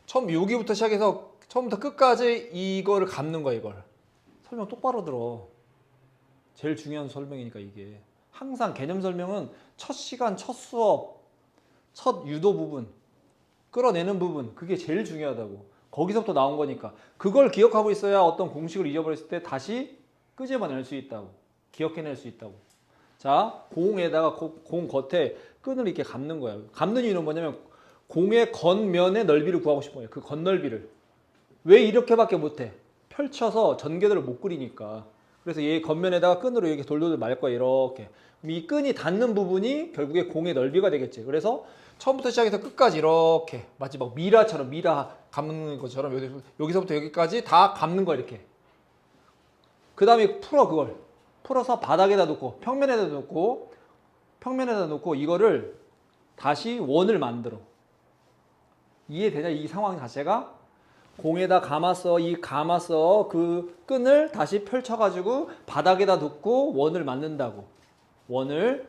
처음 여기부터 시작해서 처음부터 끝까지 이거를 감는 거야. 이걸. 설명 똑바로 들어. 제일 중요한 설명이니까 이게. 항상 개념 설명은 첫 시간, 첫 수업, 첫 유도 부분, 끌어내는 부분, 그게 제일 중요하다고. 거기서부터 나온 거니까. 그걸 기억하고 있어야 어떤 공식을 잊어버렸을 때 다시 끄집어낼 수 있다고. 기억해낼 수 있다고. 자, 공에다가 공 겉에 끈을 이렇게 감는 거야. 감는 이유는 뭐냐면 공의 겉면의 넓이를 구하고 싶은 거예요. 그 겉넓이를. 왜 이렇게밖에 못해? 펼쳐서 전개도를 못 그리니까. 그래서 얘 겉면에다가 끈으로 이렇게 돌돌돌 말 거야. 이렇게. 그럼 이 끈이 닿는 부분이 결국에 공의 넓이가 되겠지. 그래서 처음부터 시작해서 끝까지 이렇게 마치 막 미라 감는 것처럼 여기서부터 여기까지 다 감는 거야. 이렇게. 그 다음에 그걸. 풀어서 바닥에다 놓고 평면에다 놓고 이거를 다시 원을 만들어. 이해되냐? 이 상황 자체가 공에다 감았어. 이 감았어. 그 끈을 다시 펼쳐가지고 바닥에다 놓고 원을 만든다고. 원을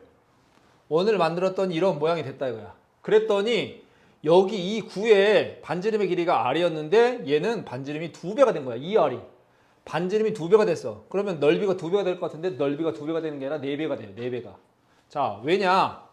만들었더니 이런 모양이 됐다 이거야. 그랬더니 여기 이 구에 반지름의 길이가 R이었는데 얘는 반지름이 2배가 된 거야. 2R이. 반지름이 2배가 됐어. 그러면 넓이가 2배가 될 것 같은데 넓이가 2배가 되는 게 아니라 4배가 돼요. 4배가. 자, 왜냐?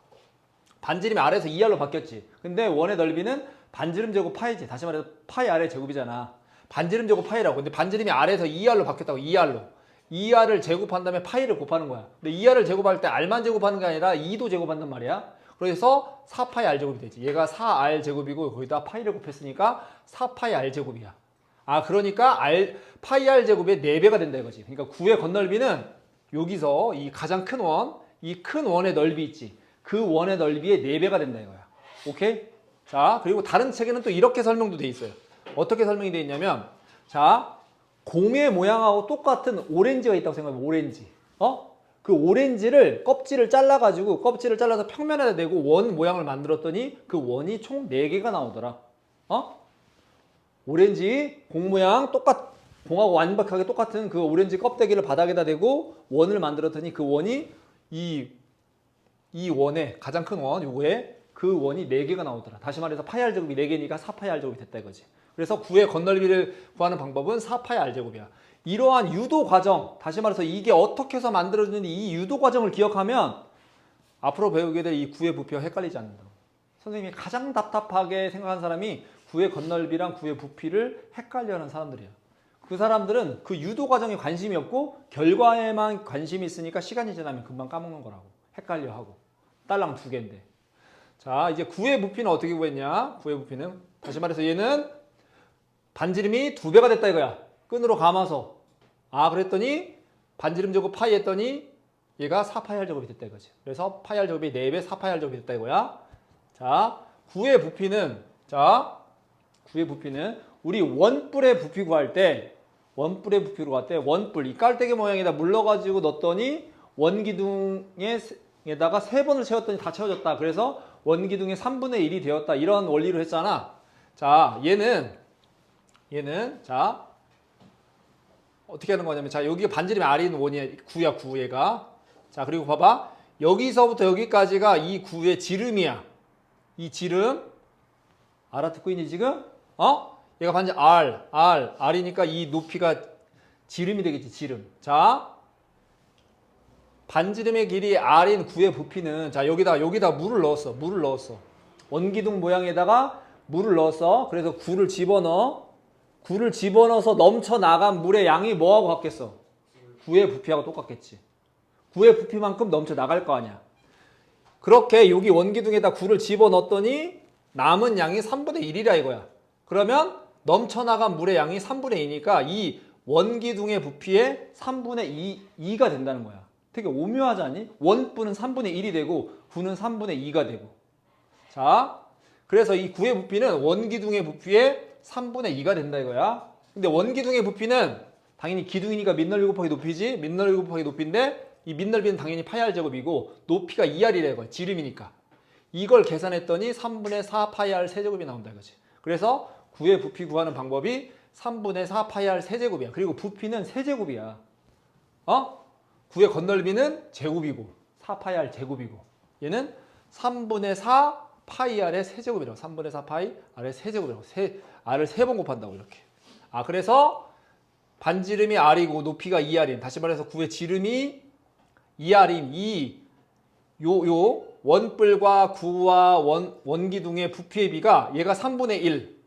반지름이 R에서 2R로 바뀌었지. 근데 원의 넓이는 반지름 제곱 파이지. 다시 말해서 파이 R의 제곱이잖아. 반지름 제곱 파이라고. 근데 반지름이 R에서 2R로 바뀌었다고. 2R로. 2R을 제곱한 다음에 파이를 곱하는 거야. 근데 2R을 제곱할 때 R만 제곱하는 게 아니라 2도 제곱한단 말이야. 그래서 4파이 R 제곱이 되지. 얘가 4R 제곱이고 거기다 파이를 곱했으니까 4파이 R 제곱이야. 아, 그러니까 파이 R 제곱의 4배가 된다 이거지. 그러니까 구의 건널비는 여기서 이 가장 큰 원, 이 큰 원의 넓이 있지. 그 원의 넓이의 4배가 된다 이거야. 오케이? 자, 그리고 다른 책에는 또 이렇게 설명도 돼 있어요. 어떻게 설명이 돼 있냐면, 자, 공의 모양하고 똑같은 오렌지가 있다고 생각하면 오렌지. 그 오렌지를 껍질을 잘라서 평면에다 대고 원 모양을 만들었더니 그 원이 총 4개가 나오더라. 오렌지 공 모양 공하고 완벽하게 똑같은 그 오렌지 껍데기를 바닥에다 대고 원을 만들었더니 그 원이 이 원의 가장 큰 원, 요거에 그 원이 4개가 나오더라. 다시 말해서 파이 R 제곱이 4개니까 4파이 R 제곱이 됐다 이거지. 그래서 구의 건널비를 구하는 방법은 4파이 R 제곱이야. 이러한 유도 과정, 다시 말해서 이게 어떻게 해서 만들어지는지 이 유도 과정을 기억하면 앞으로 배우게 될 이 구의 부피와 헷갈리지 않는다고. 선생님이 가장 답답하게 생각하는 사람이 구의 건널비랑 구의 부피를 헷갈려하는 사람들이야. 그 사람들은 그 유도 과정에 관심이 없고 결과에만 관심이 있으니까 시간이 지나면 금방 까먹는 거라고. 헷갈려하고. 딸랑 2개인데. 자, 이제 구의 부피는 어떻게 구했냐? 구의 부피는 다시 말해서 얘는 반지름이 2배가 됐다 이거야. 끈으로 감아서. 아, 그랬더니 반지름 제곱 파이 했더니 얘가 4파이 R 제곱이 됐다 이거지. 그래서 파이 R 제곱이 4배 4파이 R 제곱이 됐다 이거야. 자, 구의 부피는 우리 원뿔의 부피 구할 때 원뿔의 부피로 갈 때 원뿔 이 깔때기 모양에다 물러가지고 넣었더니 원기둥에다가 3번을 채웠더니 다 채워졌다. 그래서 원기둥의 3분의 1이 되었다. 이런 원리로 했잖아. 자, 얘는 자 어떻게 하는 거냐면, 자, 여기가 반지름이 R이 있는 원이야. 구야, 구 얘가. 자, 그리고 봐봐. 여기서부터 여기까지가 이 구의 지름이야. 이 지름. 알아듣고 있니 지금? 얘가 반지 R이니까 이 높이가 지름이 되겠지, 지름. 자, 반지름의 길이 R인 구의 부피는, 자, 여기다 물을 넣었어. 원기둥 모양에다가 물을 넣었어. 그래서 구를 집어넣어서 넘쳐나간 물의 양이 뭐하고 같겠어? 구의 부피하고 똑같겠지. 구의 부피만큼 넘쳐나갈 거 아니야. 그렇게 여기 원기둥에다 구를 집어넣었더니 남은 양이 3분의 1이라 이거야. 그러면 넘쳐나간 물의 양이 3분의 2니까 이 원기둥의 부피의 3분의 2가 된다는 거야. 되게 오묘하지 않니? 원뿔은 3분의 1이 되고 구는 3분의 2가 되고. 자, 그래서 이 구의 부피는 원기둥의 부피의 3분의 2가 된다 이거야. 근데 원기둥의 부피는 당연히 기둥이니까 밑넓이 곱하기 높이지. 밑넓이 곱하기 높이인데 이 밑넓이는 당연히 파이 R 제곱이고 높이가 2R이래 이거. 지름이니까. 이걸 계산했더니 3분의 4 파이 R 세제곱이 나온다 이거지. 그래서 구의 부피 구하는 방법이 3분의 4 파이 R 세제곱이야. 그리고 부피는 세제곱이야. 구의 건널비는 제곱이고 4 파이 R 제곱이고 얘는 3분의 4 파이 R의 세제곱이라고. 3분의 4 파이 R의 세제곱이라고. R을 3번 곱한다고 이렇게. 아, 그래서 반지름이 R이고 높이가 2R인. 다시 말해서 구의 지름이 2R인 요 원뿔과 구와 원기둥의 부피의 비가 얘가 3분의 1,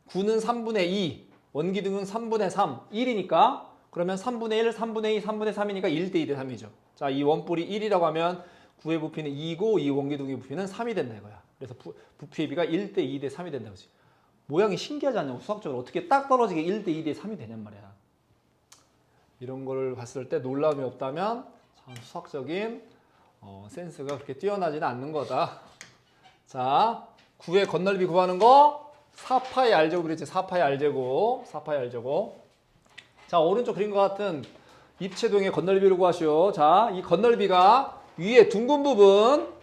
구는 3분의 2, 원기둥은 3분의 3, 1이니까 그러면 3분의 1, 3분의 2, 3분의 3이니까 1대 2대 3이죠. 자, 이 원뿔이 1이라고 하면 구의 부피는 2고 이 원기둥의 부피는 3이 된다 이거야. 그래서 부피의 비가 1대 2대 3이 된다 그지. 모양이 신기하지 않냐고. 수학적으로 어떻게 딱 떨어지게 1대 2대 3이 되냔 말이야. 이런 걸 봤을 때 놀라움이 없다면 참 수학적인 센스가 그렇게 뛰어나지는 않는 거다. 자, 구의 건널비 구하는 거 4파이 R제곱 그랬지. 4파이 R제곱. 4파이 R제곱. 자, 오른쪽 그린 것 같은 입체동의 건널비를 구하시오. 자, 이 건널비가 위에 둥근 부분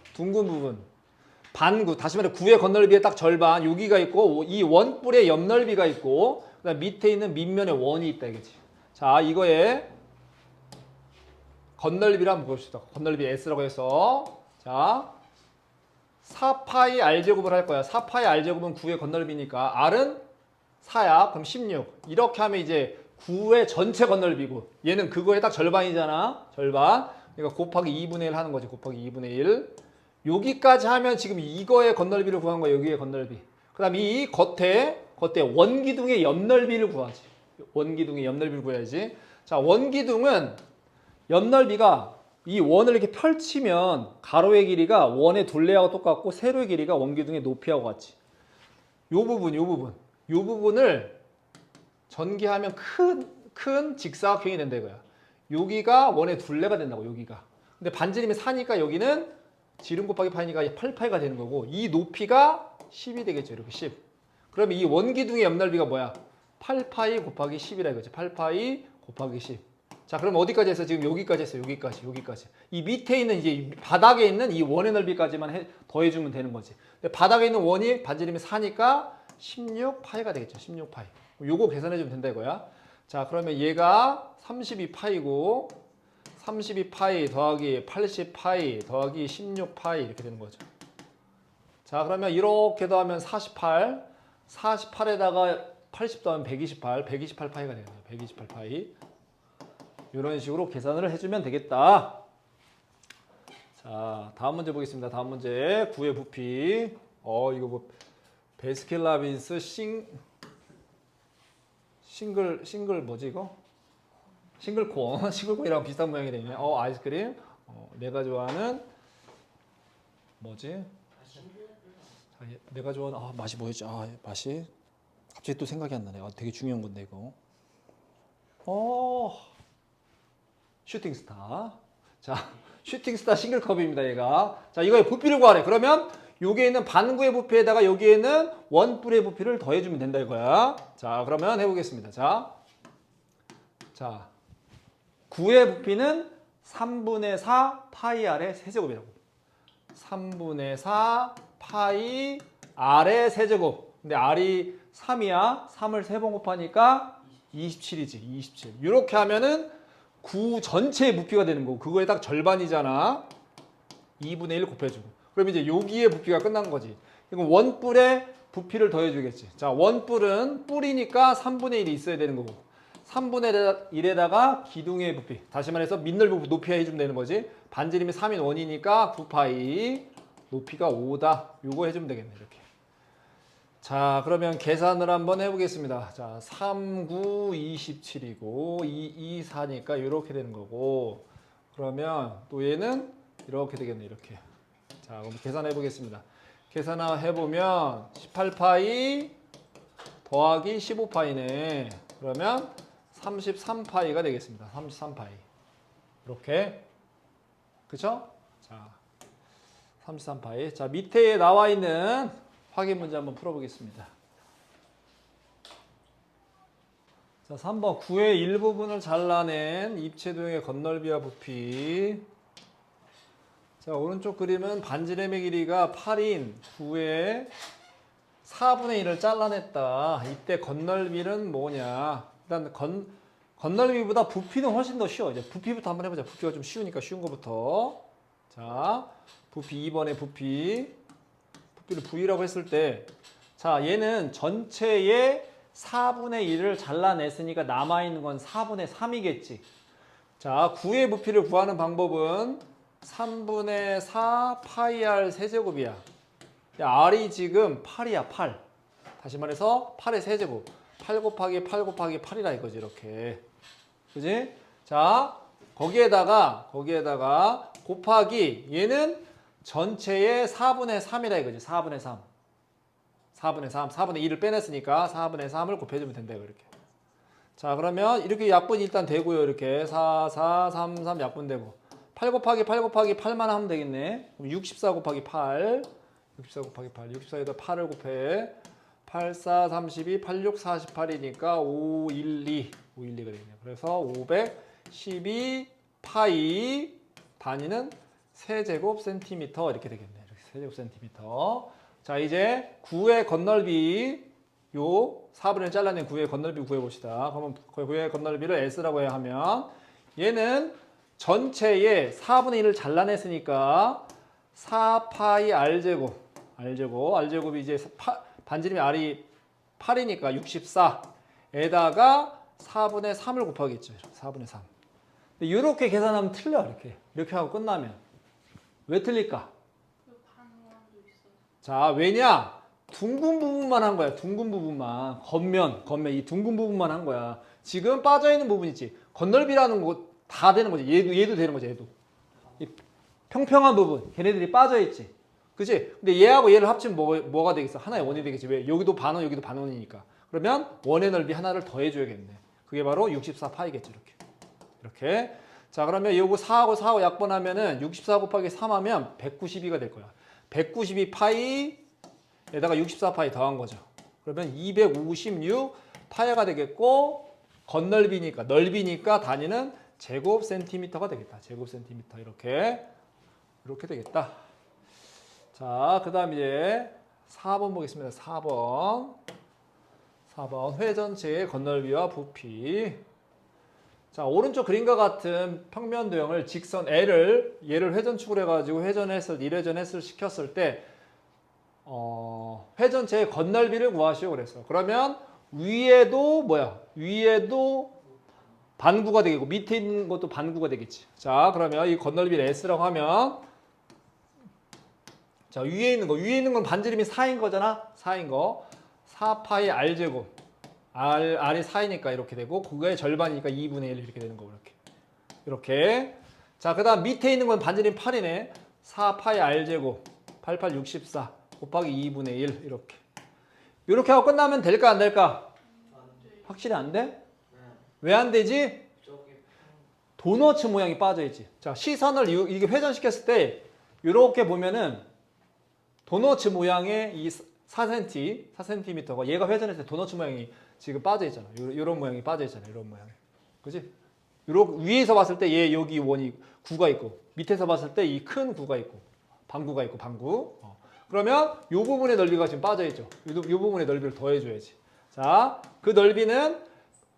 반구, 다시 말해 9의 겉넓이의 딱 절반 여기가 있고 이 원뿔의 옆넓이가 있고 그다음 밑에 있는 밑면에 원이 있다 이거지. 자, 이거의 겉넓이를 한번 봅시다. 겉넓이 S라고 해서 자 4파이 R제곱을 할 거야. 4파이 R제곱은 9의 겉넓이니까 R은 4야. 그럼 16. 이렇게 하면 이제 9의 전체 겉넓이고 얘는 그거의 딱 절반이잖아. 절반. 그러니까 곱하기 2분의 1 하는 거지. 곱하기 2분의 1. 여기까지 하면 지금 이거의 겉넓이를 구한 거야. 여기의 겉넓이. 그 다음 이 겉에 원기둥의 옆넓이를 구하지. 원기둥의 옆넓이를 구해야지. 자, 원기둥은 옆넓이가 이 원을 이렇게 펼치면 가로의 길이가 원의 둘레하고 똑같고 세로의 길이가 원기둥의 높이하고 같지. 요 부분을 전개하면 큰 직사각형이 된다 이거야. 여기가 원의 둘레가 된다고 여기가. 근데 반지름이 4니까 여기는 지름 곱하기 파이니까 8파이가 되는 거고 이 높이가 10이 되겠죠. 이렇게 10. 그러면 이 원기둥의 옆넓이가 뭐야? 8파이 곱하기 10이라 이거지. 8파이 곱하기 10. 자, 그럼 어디까지 했어? 지금 여기까지 했어. 여기까지. 이 밑에 있는 이제 바닥에 있는 이 원의 넓이까지만 더해주면 되는 거지. 근데 바닥에 있는 원이 반지름이 4니까 16파이가 되겠죠. 16파이. 요거 계산해주면 된다 이거야. 자, 그러면 얘가 32파이고 32파이 더하기 80파이 더하기 16파이 이렇게 되는 거죠. 자, 그러면 이렇게 더하면 48. 48에다가 80 더하면 128. 128파이가 되겠네요. 128파이. 이런 식으로 계산을 해주면 되겠다. 자, 다음 문제 보겠습니다. 다음 문제 9의 부피. 이거 뭐 베스킨라빈스 싱글 뭐지 이거? 싱글콘. 싱글콘이랑 비슷한 모양이 되네. 아이스크림. 내가 좋아하는 뭐지? 자, 내가 좋아하는 맛이 뭐였지? 맛이 갑자기 또 생각이 안 나네. 되게 중요한 건데 이거. 슈팅스타. 자, 슈팅스타 싱글컵입니다, 얘가. 자, 이거의 부피를 구하래. 그러면 여기에 있는 반구의 부피에다가 여기에는 원뿔의 부피를 더해주면 된다, 이거야. 자, 그러면 해보겠습니다. 자, 9의 부피는 3분의 4 파이 R의 세제곱이라고. 3분의 4 파이 R의 세제곱. 근데 R이 3이야. 3을 3번 곱하니까 27이지. 27. 이렇게 하면은 9 전체의 부피가 되는 거고 그거에 딱 절반이잖아. 2분의 1 곱해주고 그럼 이제 여기에 부피가 끝난 거지. 그럼 원뿔에 부피를 더해주겠지. 자, 원뿔은 뿔이니까 3분의 1이 있어야 되는 거고 3분의 1에다가 기둥의 부피 다시 말해서 밑넓이 높이 해주면 되는 거지. 반지름이 3인 원이니까 9파이 높이가 5다. 요거 해주면 되겠네. 이렇게. 자, 그러면 계산을 한번 해보겠습니다. 자, 3, 9, 27이고 2, 4니까 이렇게 되는 거고 그러면 또 얘는 이렇게 되겠네. 이렇게. 자, 그럼 계산해 보겠습니다. 계산해 보면 18파이 더하기 15파이네. 그러면 33파이가 되겠습니다. 33파이. 이렇게. 그쵸? 자, 33파이. 자, 밑에 나와 있는 확인 문제 한번 풀어보겠습니다. 자, 3번 9의 일부분을 잘라낸 입체도형의 겉넓이와 부피. 자, 오른쪽 그림은 반지름의 길이가 8인 9의 4분의 1을 잘라냈다. 이때 겉넓이는 뭐냐? 일단 겉넓이보다 부피는 훨씬 더 쉬워. 이제 부피부터 한번 해보자. 부피가 좀 쉬우니까 쉬운 거부터. 자, 부피 2번의 부피를 V라고 했을 때, 자, 얘는 전체의 4분의 1을 잘라냈으니까 남아있는 건 4분의 3이겠지. 자, 9의 부피를 구하는 방법은 3분의 4 파이 R 세제곱이야. R이 지금 8이야, 8. 다시 말해서 8의 세제곱. 8 곱하기 8 곱하기 8이라 이거지, 이렇게. 그지? 자, 거기에다가 곱하기 얘는 전체의 4분의 3이라 이거지. 4분의 3. 4분의 2를 빼냈으니까 4분의 3을 곱해주면 된다. 이렇게. 자, 그러면 이렇게 약분이 일단 되고요. 이렇게 4, 4, 3, 3 약분되고 8 곱하기 8 곱하기 8만 하면 되겠네. 그럼 64 곱하기 8. 64 곱하기 8. 64에다 8을 곱해. 8, 4, 32, 8, 6, 48이니까 5, 1, 2. 5, 1, 2가 되겠네요. 그래서 512 파이 단위는 세제곱 센티미터 이렇게 되겠네요. 이렇게 세제곱센티미터. 자, 이제 9의 건널비 요 4분의 1 잘라낸 9의 건널비 구해봅시다. 그러면 9의 건널비를 S라고 해야 하면 얘는 전체의 4분의 1을 잘라냈으니까 4파이 R제곱이 이제 반지름이 R이 8이니까 64에다가 4분의 3을 곱하겠죠. 4분의 3. 이렇게 계산하면 틀려. 이렇게 하고 끝나면. 왜 틀릴까? 그 반원도 있어요. 자, 왜냐? 둥근 부분만 한 거야. 둥근 부분만. 겉면 이 둥근 부분만 한 거야. 지금 빠져있는 부분 있지. 건널비라는 거 다 되는 거지. 얘도 되는 거지. 얘도. 이 평평한 부분. 걔네들이 빠져있지. 그치? 근데 얘하고 얘를 합치면 뭐가 되겠어? 하나의 원이 되겠지. 왜? 여기도 반원, 여기도 반원이니까. 그러면 원의 넓이 하나를 더해줘야겠네. 그게 바로 64파이겠죠. 이렇게. 자, 그러면 요거 4하고 약분하면은 64 곱하기 3 하면 192가 될 거야. 192파이에다가 64파이 더한 거죠. 그러면 256파이가 되겠고, 넓이니까 단위는 제곱 센티미터가 되겠다. 제곱 센티미터. 이렇게 되겠다. 자, 그 다음 이제 4번 보겠습니다. 4번 회 전체의 건널비와 부피. 자, 오른쪽 그림과 같은 평면 도형을 직선 얘를 회전축으로 해가지고 이회전 시켰을 때 회 전체의 건널비를 구하시오 그랬어. 그러면 위에도 반구가 되겠고 밑에 있는 것도 반구가 되겠지. 자, 그러면 이 건널비를 S라고 하면 자, 위에 있는 건 반지름이 4인 거잖아. 4인 거. 4파이 R제곱. R이 4이니까 이렇게 되고 그거의 절반이니까 2분의 1 이렇게 되는 거고 이렇게. 자, 그다음 밑에 있는 건 반지름이 8이네. 4파이 R제곱. 64 곱하기 2분의 1 이렇게 하고 끝나면 될까 안 될까? 확실히 안 돼? 왜 안 되지? 도너츠 모양이 빠져 있지. 자, 시선을 이게 회전시켰을 때 이렇게 보면은 도너츠 모양의 이 4cm가 얘가 회전했을 때 도너츠 모양이 지금 빠져 있잖아. 이런 모양이 빠져 있잖아. 이런 모양. 그지? 위에서 봤을 때 얘 여기 원이 구가 있고 밑에서 봤을 때 이 큰 구가 있고 방구가 있고 방구. 그러면 이 부분의 넓이가 지금 빠져 있죠. 이 부분의 넓이를 더해 줘야지. 자, 그 넓이는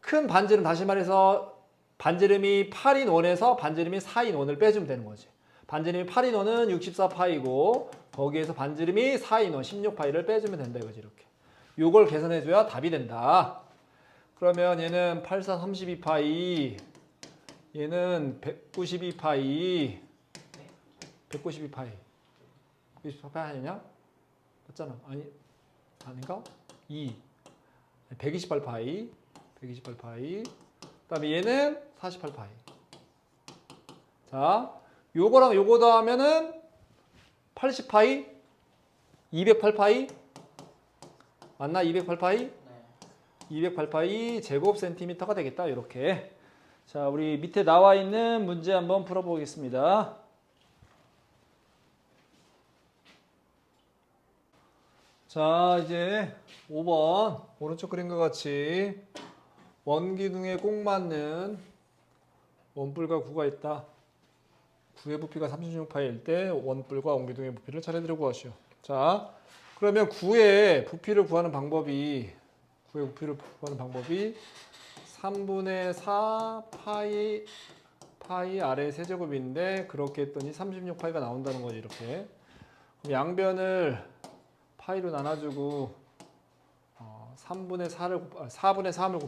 큰 반지름, 다시 말해서 반지름이 8인 원에서 반지름이 4인 원을 빼주면 되는 거지. 반지름이 8인 원은 64파이고 거기에서 반지름이 4인 원 16파이를 빼주면 된다 이거지. 이렇게. 요걸 계산해줘야 답이 된다. 그러면 얘는 84 32파이, 얘는 192파이, 192파이 아니냐? 맞잖아. 아닌가? 128파이, 그다음에 얘는 48파이. 자, 요거랑 요거 더하면은 80파이, 208파이 맞나? 208파이? 네. 208파이 제곱 센티미터가 되겠다. 이렇게. 자, 우리 밑에 나와 있는 문제 한번 풀어보겠습니다. 자, 이제 5번 오른쪽 그림과 같이 원기둥에 꼭 맞는 원뿔과 구가 있다. 구의 부피가 36파일 때 원뿔과 원기둥의 부피를 차례대로 구하시오. 자, 그러면 구의 부피를 구하는 방법이 3분의 4 파이 아래 세제곱인데 그렇게 했더니 36파이가 나온다는 거지. 이렇게. 그럼 양변을 파이로 나눠주고 4분의 3을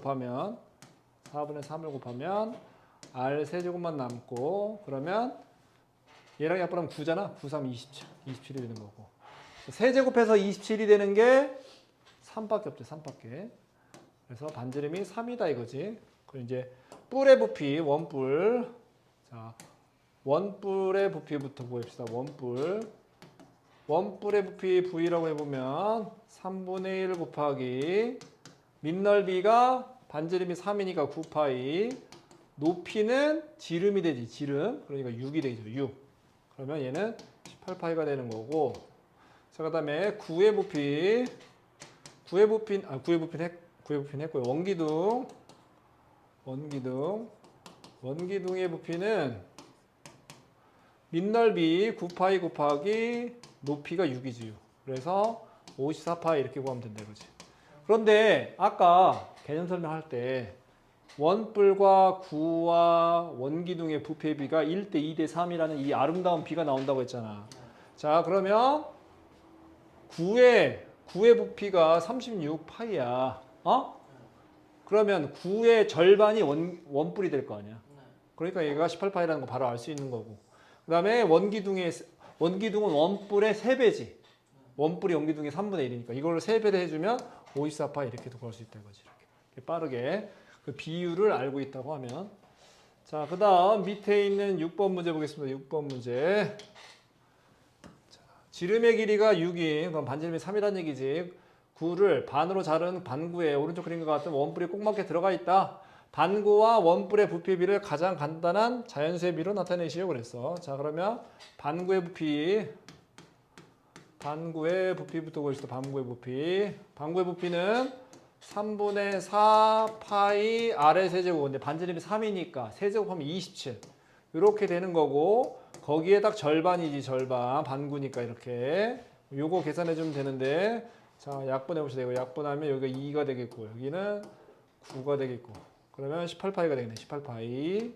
곱하면 R 세제곱만 남고 그러면 얘랑 약분하면 9잖아. 9, 3, 27이 되는 거고. 세제곱해서 27이 되는 게 3밖에 없죠. 3밖에. 그래서 반지름이 3이다 이거지. 그리고 이제 뿔의 부피, 원뿔. 자, 원뿔의 부피부터 구합시다. 원뿔의 부피 V라고 해보면 3분의 1 곱하기 밑넓이가 반지름이 3이니까 9파이, 높이는 지름이 되지. 지름. 그러니까 6이 되죠. 6. 그러면 얘는 18파이가 되는 거고. 자, 그다음에 구의 부피는 했고요. 원기둥의 부피는 밑넓이 9파이 곱하기 높이가 6이지요. 그래서 54파이 이렇게 구하면 된다 이거지. 그런데 아까 개념 설명할 때 원뿔과 구와 원기둥의 부피의 비가 1대 2대 3이라는 이 아름다운 비가 나온다고 했잖아. 자, 그러면 9의 부피가 36파이야. 어? 그러면 9의 절반이 원뿔이 될 거 아니야. 그러니까 얘가 18파이라는 거 바로 알 수 있는 거고. 그 다음에 원기둥은 원뿔의 3배지. 원뿔이 원기둥의 3분의 1이니까 이걸 3배를 해주면 54파이 이렇게도 구할 수 있다 이거지. 이렇게 빠르게 그 비율을 알고 있다고 하면. 자, 그 다음 밑에 있는 6번 문제 보겠습니다. 6번 문제. 자, 지름의 길이가 6인, 그럼 반지름이 3이라는 얘기지. 9를 반으로 자른 반구에 오른쪽 그림과 같은 원뿔이 꼭 맞게 들어가 있다. 반구와 원뿔의 부피비를 가장 간단한 자연수의 비로 나타내시오 그랬어. 자, 그러면 반구의 부피부터 구해주세요. 반구의 부피. 반구의 부피는 3분의 4 파이 아래 세제곱. 근데 반지름이 3이니까 세제곱하면 27. 이렇게 되는 거고 거기에 딱 절반이지 절반. 반구니까 이렇게. 요거 계산해주면 되는데 자, 약분해보시죠. 이거 약분하면 여기가 2가 되겠고 여기는 9가 되겠고 그러면 18파이가 되겠네. 18파이.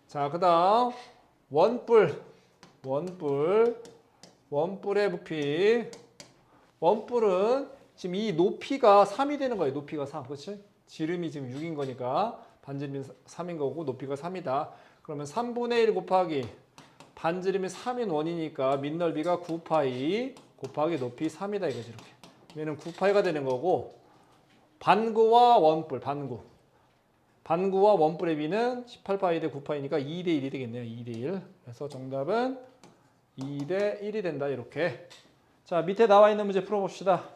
자, 그 다음 원뿔의 부피. 원뿔은 지금 이 높이가 3이 되는 거예요. 높이가 3. 그렇지? 지름이 지금 6인 거니까 반지름이 3인 거고 높이가 3이다. 그러면 3분의 1 곱하기 반지름이 3인 원이니까 밑넓이가 9파이 곱하기 높이 3이다 이거지. 이렇게. 얘는 9파이가 되는 거고 반구와 원뿔의 비는 18파이 대 9파이니까 2대 1이 되겠네요. 2대 1. 그래서 정답은 2대 1이 된다 이렇게. 자, 밑에 나와 있는 문제 풀어봅시다.